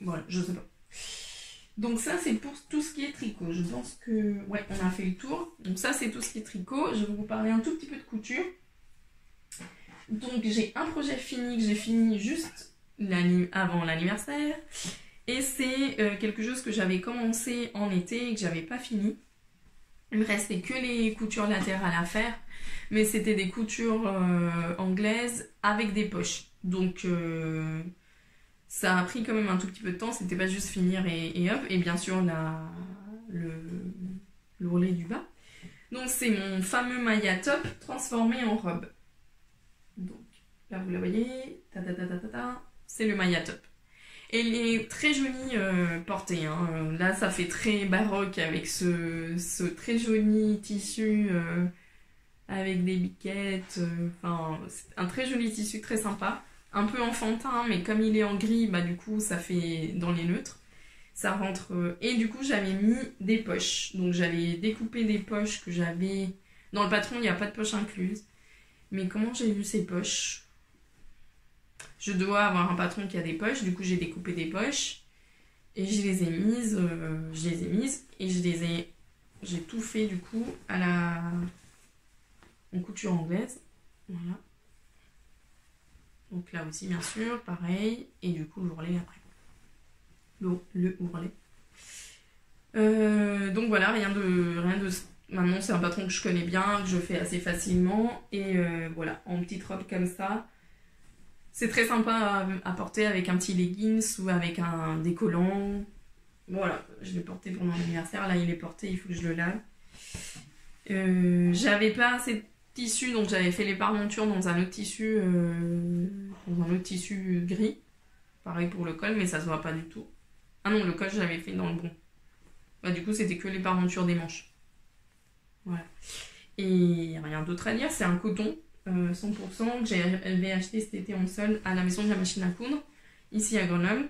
Voilà, je sais pas. Donc ça, c'est pour tout ce qui est tricot. Je pense que... Ouais, on a fait le tour. Donc ça, c'est tout ce qui est tricot. Je vais vous parler un tout petit peu de couture. Donc j'ai un projet fini que j'ai fini juste avant l'anniversaire et c'est quelque chose que j'avais commencé en été et que j'avais pas fini. Il me restait que les coutures latérales à faire, mais c'était des coutures anglaises avec des poches. Donc ça a pris quand même un tout petit peu de temps, c'était pas juste finir et hop. Et bien sûr l'ourlet du bas. Donc c'est mon fameux Maya top transformé en robe. Donc là vous la voyez, c'est le Maya top. Et il est très joli porté, hein. Là ça fait très baroque avec ce très joli tissu avec des biquettes, enfin c'est un très joli tissu très sympa, un peu enfantin mais comme il est en gris, bah du coup ça fait dans les neutres, ça rentre, et du coup j'avais mis des poches, donc j'avais découpé des poches que j'avais, dans le patron il n'y a pas de poche incluse. Mais comment j'ai eu ces poches? Je dois avoir un patron qui a des poches, du coup j'ai découpé des poches et je les ai mises, et j'ai tout fait du coup en couture anglaise. Voilà. Donc là aussi bien sûr, pareil, et du coup l'ourlet après. Le ourlet. Donc voilà, rien de maintenant c'est un patron que je connais bien, que je fais assez facilement et voilà, en petite robe comme ça. C'est très sympa à porter avec un petit leggings ou avec un décollant. Voilà, je l'ai porté pour mon anniversaire, là il est porté, il faut que je le lave. J'avais pas assez de tissu, donc j'avais fait les parmentures dans un autre tissu gris. Pareil pour le col, mais ça se voit pas du tout. Ah non, le col je l'avais fait dans le bon. Bah, du coup c'était que les parmentures des manches. Voilà. Et rien d'autre à dire, c'est un coton 100% que j'avais acheté cet été en solde à la maison de la machine à coudre, ici à Grenoble.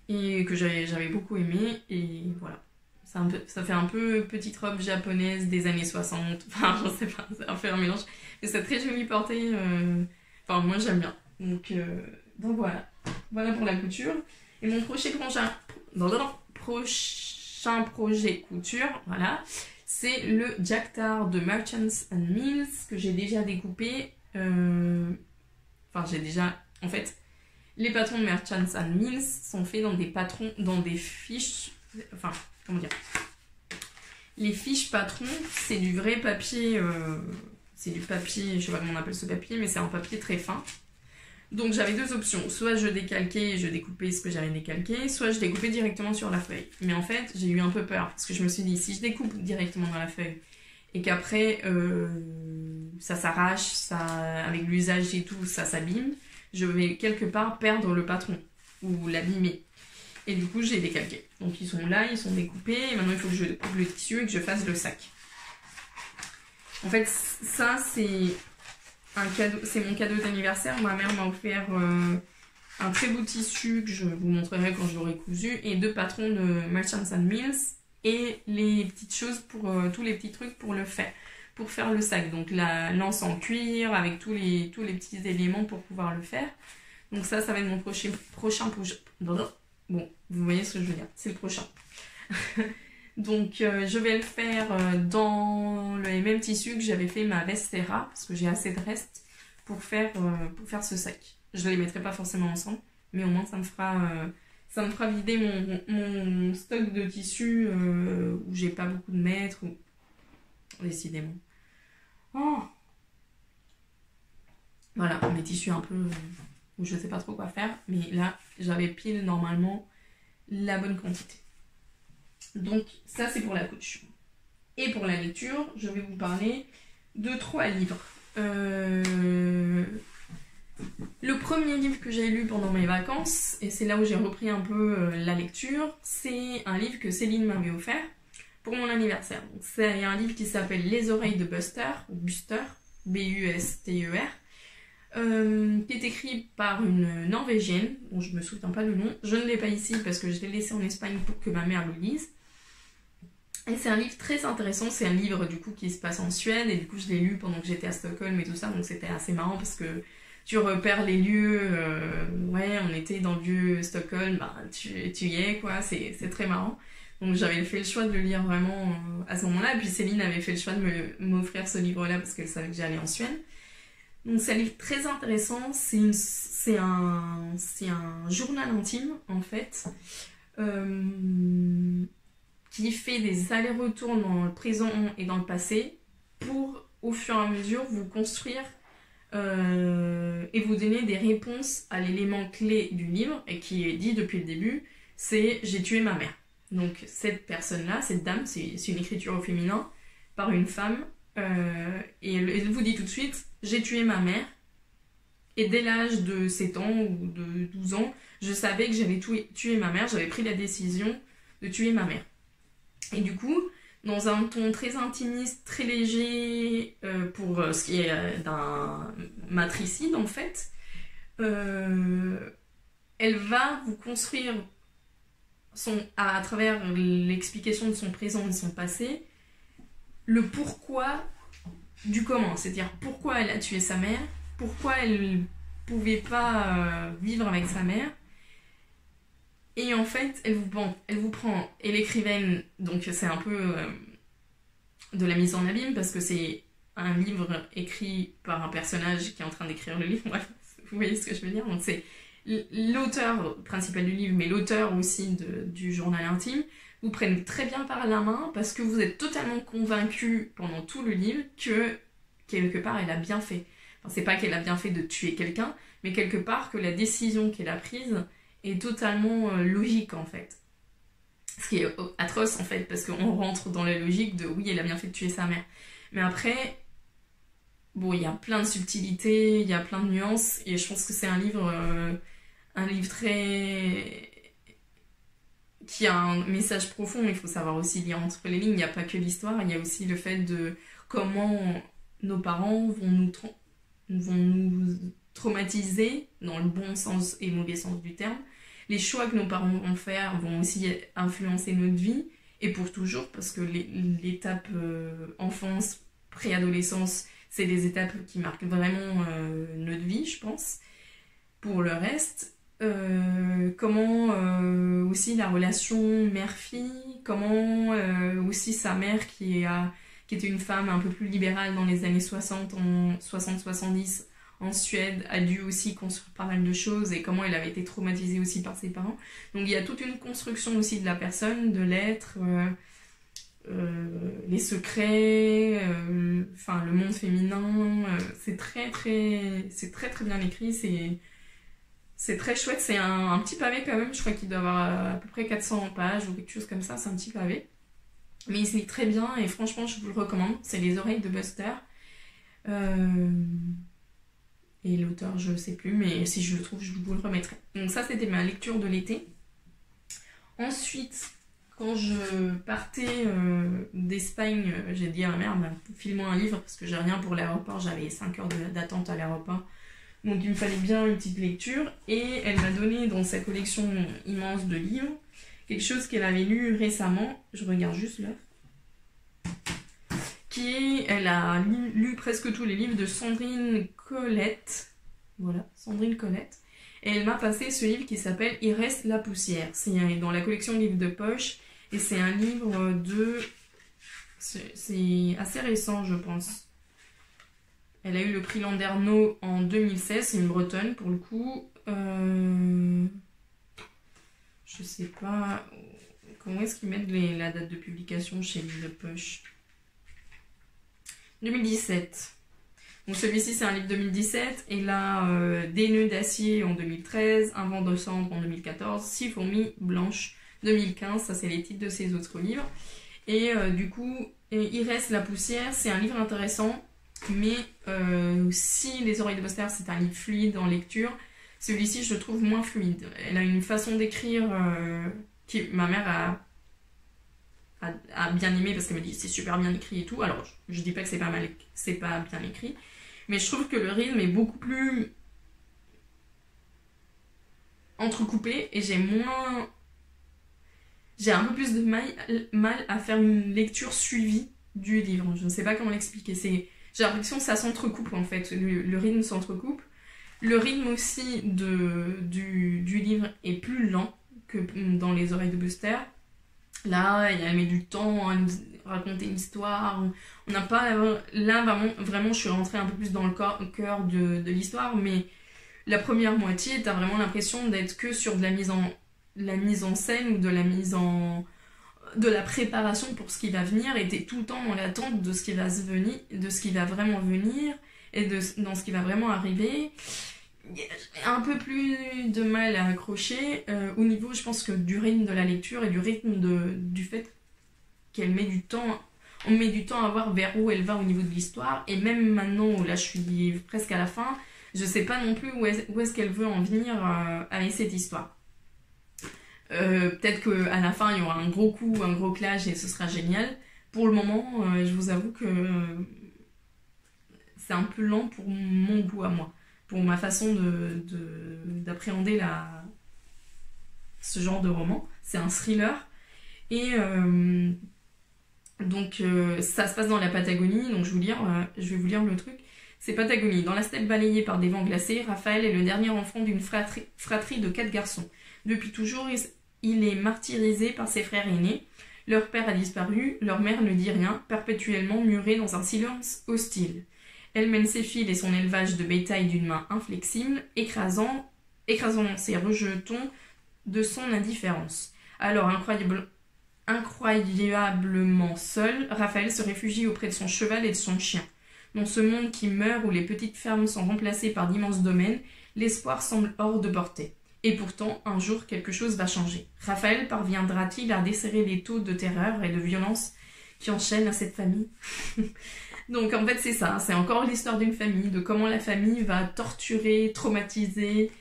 Et que j'avais beaucoup aimé. Et voilà. Ça fait un peu petite robe japonaise des années 60. Enfin, je sais pas, c'est un peu un mélange. Mais c'est très joli porté. Enfin, moi j'aime bien. Donc voilà. Voilà pour la couture. Et mon prochain prochain projet couture, voilà, c'est le Jactar de Merchants and Mills que j'ai déjà découpé. Enfin, j'ai déjà... En fait, les patrons de Merchants and Mills sont faits dans des patrons, dans des fiches... Enfin, comment dire? Les fiches patrons, c'est du vrai papier... c'est du papier, je sais pas comment on appelle ce papier, mais c'est un papier très fin. Donc j'avais deux options, soit je décalquais et je découpais ce que j'avais décalqué, soit je découpais directement sur la feuille. Mais en fait, j'ai eu un peu peur, parce que je me suis dit, si je découpe directement dans la feuille, et qu'après, ça s'arrache, ça, avec l'usage et tout, ça s'abîme, je vais quelque part perdre le patron, ou l'abîmer. Et du coup, j'ai décalqué. Donc ils sont là, ils sont découpés, et maintenant il faut que je coupe le tissu et que je fasse le sac. En fait, ça, c'est... c'est mon cadeau d'anniversaire. Ma mère m'a offert un très beau tissu que je vous montrerai quand je l'aurai cousu et deux patrons de Merchants and Mills et les petites choses pour tous les petits trucs pour faire le sac. Donc la lance en cuir avec tous les petits éléments pour pouvoir le faire. Donc ça va être mon prochain projet. Bon, vous voyez ce que je veux dire. C'est le prochain. Donc je vais le faire dans le même tissu que j'avais fait ma veste Terra, parce que j'ai assez de restes pour faire ce sac. Je ne les mettrai pas forcément ensemble, mais au moins ça me fera vider mon stock de tissus où j'ai pas beaucoup de mètres. Décidément. Oh, voilà, mes tissus un peu où je sais pas trop quoi faire, mais là j'avais pile normalement la bonne quantité. Donc ça c'est pour la couture. Et pour la lecture, je vais vous parler de 3 livres. Le premier livre que j'ai lu pendant mes vacances, et c'est là où j'ai repris un peu la lecture, c'est un livre que Céline m'avait offert pour mon anniversaire. C'est un livre qui s'appelle Les oreilles de Buster, ou Buster, B-U-S-T-E-R, qui est écrit par une Norvégienne, dont je ne me souviens pas le nom. Je ne l'ai pas ici parce que je l'ai laissé en Espagne pour que ma mère le lise. Et c'est un livre très intéressant, c'est un livre du coup qui se passe en Suède, et du coup je l'ai lu pendant que j'étais à Stockholm et tout ça, donc c'était assez marrant parce que tu repères les lieux, ouais on était dans le vieux Stockholm, bah, tu y es quoi, c'est très marrant. Donc j'avais fait le choix de le lire vraiment à ce moment-là, et puis Céline avait fait le choix de m'offrir ce livre-là parce qu'elle savait que j'allais en Suède. Donc c'est un livre très intéressant, c'est un journal intime en fait, qui fait des allers-retours dans le présent et dans le passé pour, au fur et à mesure, vous construire et vous donner des réponses à l'élément clé du livre, et qui est dit depuis le début, c'est « J'ai tué ma mère ». Donc cette personne-là, cette dame, c'est une écriture au féminin par une femme, et elle vous dit tout de suite « J'ai tué ma mère ». Et dès l'âge de 7 ans ou de 12 ans, je savais que j'allais tuer ma mère, j'avais pris la décision de tuer ma mère. Et du coup, dans un ton très intimiste, très léger, pour ce qui est d'un matricide en fait, elle va vous construire à travers l'explication de son présent et de son passé, le pourquoi du comment, c'est-à-dire pourquoi elle a tué sa mère, pourquoi elle pouvait pas vivre avec sa mère. Et en fait, elle vous prend, et l'écrivaine, donc c'est un peu de la mise en abîme, parce que c'est un livre écrit par un personnage qui est en train d'écrire le livre, bref, vous voyez ce que je veux dire. Donc c'est l'auteur principal du livre, mais l'auteur aussi du journal intime, vous prennent très bien par la main, parce que vous êtes totalement convaincu pendant tout le livre que, quelque part, elle a bien fait. Enfin, c'est pas qu'elle a bien fait de tuer quelqu'un, mais quelque part que la décision qu'elle a prise est totalement logique en fait. Ce qui est atroce en fait, parce qu'on rentre dans la logique de oui, elle a bien fait de tuer sa mère. Mais après, bon, il y a plein de subtilités, il y a plein de nuances, et je pense que c'est un livre très... qui a un message profond, mais il faut savoir aussi lire entre les lignes. Il n'y a pas que l'histoire, il y a aussi le fait de comment nos parents vont nous traumatiser dans le bon sens et le mauvais sens du terme. Les choix que nos parents vont faire vont aussi influencer notre vie, et pour toujours, parce que l'étape enfance, préadolescence, c'est des étapes qui marquent vraiment notre vie, je pense. Pour le reste, comment aussi la relation mère-fille, comment aussi sa mère qui était une femme un peu plus libérale dans les années 60, en 60-70 en Suède, a dû aussi construire pas mal de choses et comment elle avait été traumatisée aussi par ses parents. Donc il y a toute une construction aussi de la personne, de l'être, les secrets, enfin le monde féminin, c'est très très bien écrit, c'est très chouette, c'est un petit pavé quand même, je crois qu'il doit avoir à peu près 400 pages ou quelque chose comme ça, c'est un petit pavé. Mais il se lit très bien et franchement je vous le recommande, c'est Les Oreilles de Buster. Et l'auteur je sais plus, mais si je le trouve je vous le remettrai. Donc ça c'était ma lecture de l'été. Ensuite, quand je partais d'Espagne, j'ai dit à ma mère, bah, file-moi un livre parce que j'ai rien pour l'aéroport, j'avais 5 heures d'attente à l'aéroport. Donc il me fallait bien une petite lecture et elle m'a donné dans sa collection immense de livres quelque chose qu'elle avait lu récemment, je regarde juste l'heure, elle a lu presque tous les livres de Sandrine Colette, voilà, Sandrine Colette, et elle m'a passé ce livre qui s'appelle Il reste la poussière, c'est dans la collection livres de poche et c'est un livre c'est assez récent je pense. Elle a eu le prix Landerneau en 2016, c'est une bretonne pour le coup. Je sais pas comment est-ce qu'ils mettent la date de publication chez Livre de Poche. 2017. Donc celui-ci c'est un livre 2017 et là Des nœuds d'acier en 2013, Un vent de cendre en 2014, 6 fourmis blanches 2015, ça c'est les titres de ses autres livres. Et du coup, Il reste la poussière, c'est un livre intéressant. Mais si Les Oreilles de Buster c'est un livre fluide en lecture, celui-ci je le trouve moins fluide. Elle a une façon d'écrire qui ma mère a bien aimé parce qu'elle me dit c'est super bien écrit et tout. Alors je dis pas que c'est pas bien écrit, mais je trouve que le rythme est beaucoup plus entrecoupé et j'ai un peu plus de mal à faire une lecture suivie du livre. Je ne sais pas comment l'expliquer. J'ai l'impression que ça s'entrecoupe en fait, le rythme s'entrecoupe. Le rythme aussi du livre est plus lent que dans Les Oreilles de Buster. Là, elle met du temps à nous raconter une histoire. On n'a pas... Là, vraiment, je suis rentrée un peu plus dans le cœur de l'histoire, mais la première moitié, t'as vraiment l'impression d'être que sur de la mise en scène ou de la préparation pour ce qui va venir et t'es tout le temps dans l'attente de ce qui va vraiment venir et dans ce qui va vraiment arriver. J'ai un peu plus de mal à accrocher au niveau, je pense que du rythme de la lecture et du rythme du fait qu'elle met du temps, on met du temps à voir vers où elle va au niveau de l'histoire et même maintenant où là je suis presque à la fin, je sais pas non plus où est-ce qu'elle veut en venir avec cette histoire. Peut-être qu'à la fin il y aura un gros coup, un gros clash et ce sera génial. Pour le moment, je vous avoue que c'est un peu lent pour mon goût à moi, pour ma façon d'appréhender ce genre de roman. C'est un thriller et donc ça se passe dans la Patagonie, donc je vais vous lire le truc. C'est Patagonie. Dans la steppe balayée par des vents glacés, Raphaël est le dernier enfant d'une fratrie de 4 garçons. Depuis toujours, il est martyrisé par ses frères aînés. Leur père a disparu, leur mère ne dit rien, perpétuellement murée dans un silence hostile. Elle mène ses fils et son élevage de bétail d'une main inflexible, écrasant ses rejetons de son indifférence. Alors, incroyablement seul, Raphaël se réfugie auprès de son cheval et de son chien. Dans ce monde qui meurt où les petites fermes sont remplacées par d'immenses domaines, l'espoir semble hors de portée. Et pourtant, un jour, quelque chose va changer. Raphaël parviendra-t-il à desserrer les taux de terreur et de violence qui enchaînent à cette famille? Donc en fait c'est ça, c'est encore l'histoire d'une famille, de comment la famille va torturer, traumatiser,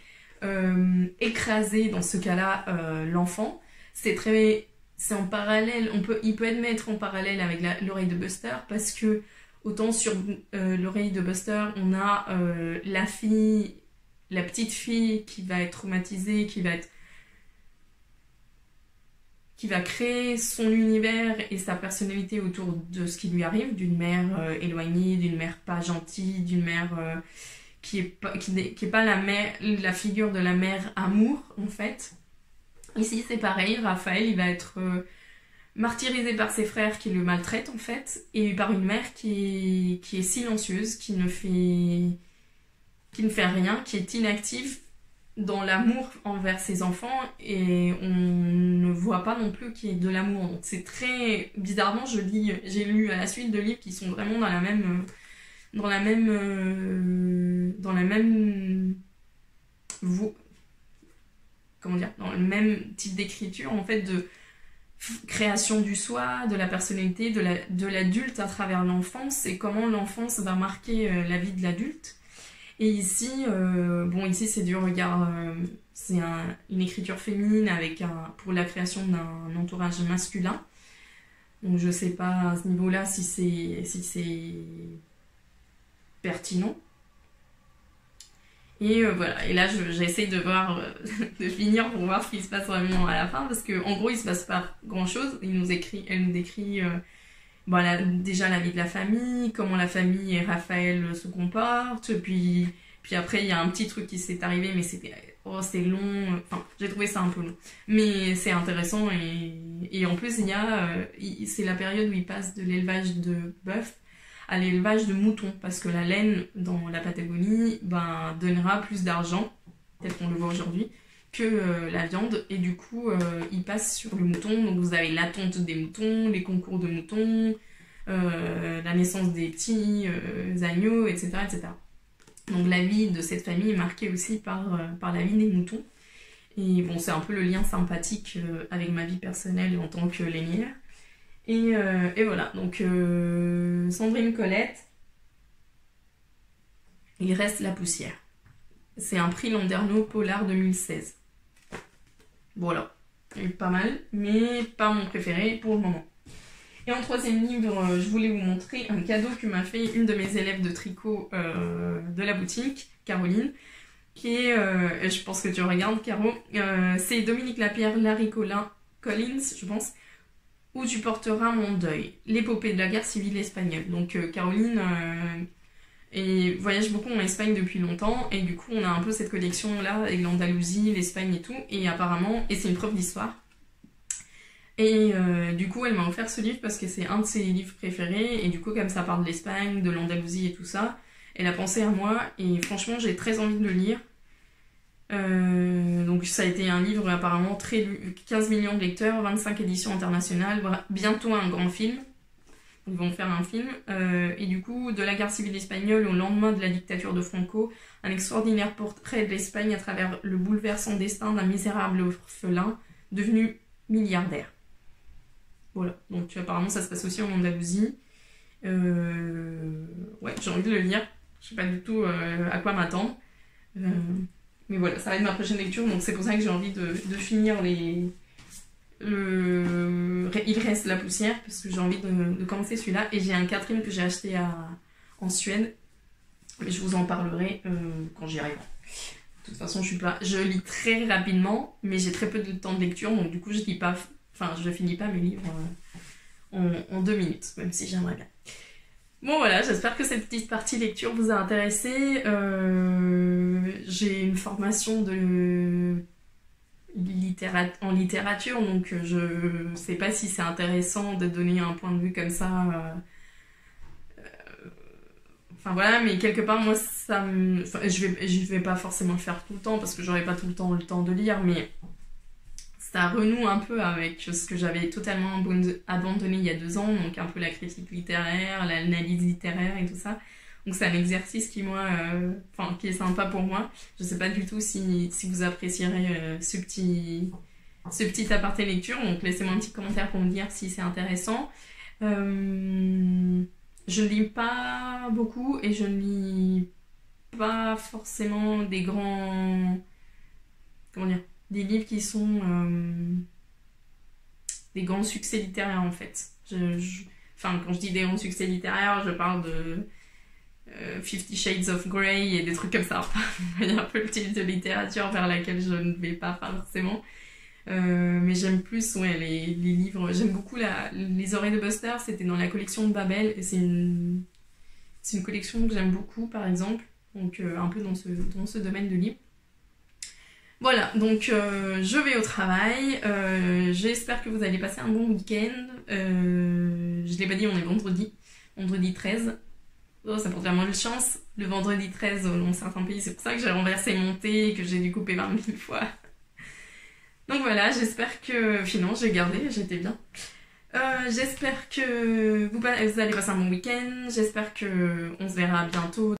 écraser dans ce cas-là l'enfant. C'est en parallèle, il peut être mettre en parallèle avec l'oreille de Buster parce que autant sur l'oreille de Buster on a la petite fille qui va être traumatisée, qui va créer son univers et sa personnalité autour de ce qui lui arrive, d'une mère éloignée, d'une mère pas gentille, d'une mère qui est pas la figure de la mère amour, en fait. Ici, c'est pareil, Raphaël, il va être martyrisé par ses frères qui le maltraitent, en fait, et par une mère qui est silencieuse, qui ne fait rien, qui est inactive dans l'amour envers ses enfants, et on ne voit pas non plus qu'il y ait de l'amour. Donc c'est très bizarrement, j'ai lu à la suite de livres qui sont vraiment dans la même dans le même type d'écriture, en fait, de création du soi, de la personnalité, de l'adulte à travers l'enfance, et comment l'enfance va marquer la vie de l'adulte. Et ici, ici c'est du regard, c'est une écriture féminine pour la création d'un entourage masculin. Donc je sais pas à ce niveau-là si c'est pertinent. Et voilà, et là j'essaie de voir, de finir pour voir ce qui se passe vraiment à la fin, parce que en gros il se passe pas grand-chose. Elle nous décrit déjà la vie de la famille, comment la famille et Raphaël se comportent, puis après il y a un petit truc qui s'est arrivé, mais c'est long, enfin j'ai trouvé ça un peu long, mais c'est intéressant, et en plus c'est la période où il passe de l'élevage de bœuf à l'élevage de moutons, parce que la laine dans la Patagonie donnera plus d'argent, tel qu'on le voit aujourd'hui, que la viande, et du coup il passe sur le mouton. Donc vous avez la tonte des moutons, les concours de moutons, la naissance des petits agneaux, etc., etc. Donc la vie de cette famille est marquée aussi par la vie des moutons, et bon, c'est un peu le lien sympathique avec ma vie personnelle en tant que lainière. Et voilà, donc Sandrine Colette, Il reste la poussière. C'est un prix Landerneau Polar 2016. Voilà, pas mal, mais pas mon préféré pour le moment. Et en troisième livre, je voulais vous montrer un cadeau que m'a fait une de mes élèves de tricot de la boutique, Caroline, qui est, je pense que tu regardes, Caro, c'est Dominique Lapierre, Larry Collins, je pense, Où tu porteras mon deuil, l'épopée de la guerre civile espagnole. Donc Caroline voyage beaucoup en Espagne depuis longtemps, et du coup on a un peu cette collection là avec l'Andalousie, l'Espagne et tout, et apparemment, et c'est une prof d'histoire. Et du coup elle m'a offert ce livre parce que c'est un de ses livres préférés, et du coup comme ça parle de l'Espagne, de l'Andalousie et tout ça, elle a pensé à moi, et franchement j'ai très envie de le lire. Donc ça a été un livre apparemment très lu, 15 millions de lecteurs, 25 éditions internationales, bientôt un grand film. Ils vont faire un film, et du coup, de la guerre civile espagnole au lendemain de la dictature de Franco, un extraordinaire portrait de l'Espagne à travers le bouleversant destin d'un misérable orphelin devenu milliardaire. Voilà, donc apparemment ça se passe aussi en Andalousie. Ouais, j'ai envie de le lire, je sais pas du tout à quoi m'attendre. Mais voilà, ça va être ma prochaine lecture, donc c'est pour ça que j'ai envie de finir Il reste la poussière, parce que j'ai envie de commencer celui-là, et j'ai un quatrième que j'ai acheté en Suède, mais je vous en parlerai quand j'y arriverai. De toute façon, je lis très rapidement, mais j'ai très peu de temps de lecture, donc du coup je finis pas mes livres en 2 minutes, même si j'aimerais bien. Bon voilà, j'espère que cette petite partie lecture vous a intéressé. J'ai une formation en littérature, donc je sais pas si c'est intéressant de donner un point de vue comme ça. Enfin voilà, mais quelque part moi je vais pas forcément le faire tout le temps parce que j'aurai pas tout le temps de lire, mais ça renoue un peu avec ce que j'avais totalement abandonné il y a 2 ans, donc un peu la critique littéraire, l'analyse littéraire et tout ça. Donc c'est un exercice qui est sympa pour moi. Je sais pas du tout si vous apprécierez ce petit aparté lecture, donc laissez-moi un petit commentaire pour me dire si c'est intéressant. Je ne lis pas beaucoup, et je ne lis pas forcément des grands... Comment dire ? Des livres qui sont des grands succès littéraires, en fait. Quand je dis des grands succès littéraires, je parle de 50 Shades of Grey et des trucs comme ça. Il y a un peu le type de littérature vers laquelle je ne vais pas forcément. Mais j'aime plus les livres. J'aime beaucoup Les Oreilles de Buster, c'était dans la collection de Babel, et c'est une collection que j'aime beaucoup, par exemple. Donc un peu dans ce domaine de livres. Voilà, donc je vais au travail. J'espère que vous allez passer un bon week-end. Je l'ai pas dit, on est vendredi 13. Oh, ça porte vraiment de chance. Le vendredi 13, dans certains pays, c'est pour ça que j'ai renversé mon thé et que j'ai dû couper 20 000 fois. Donc voilà, j'espère que... Finalement, j'ai gardé, j'étais bien. J'espère que vous allez passer un bon week-end. J'espère que on se verra bientôt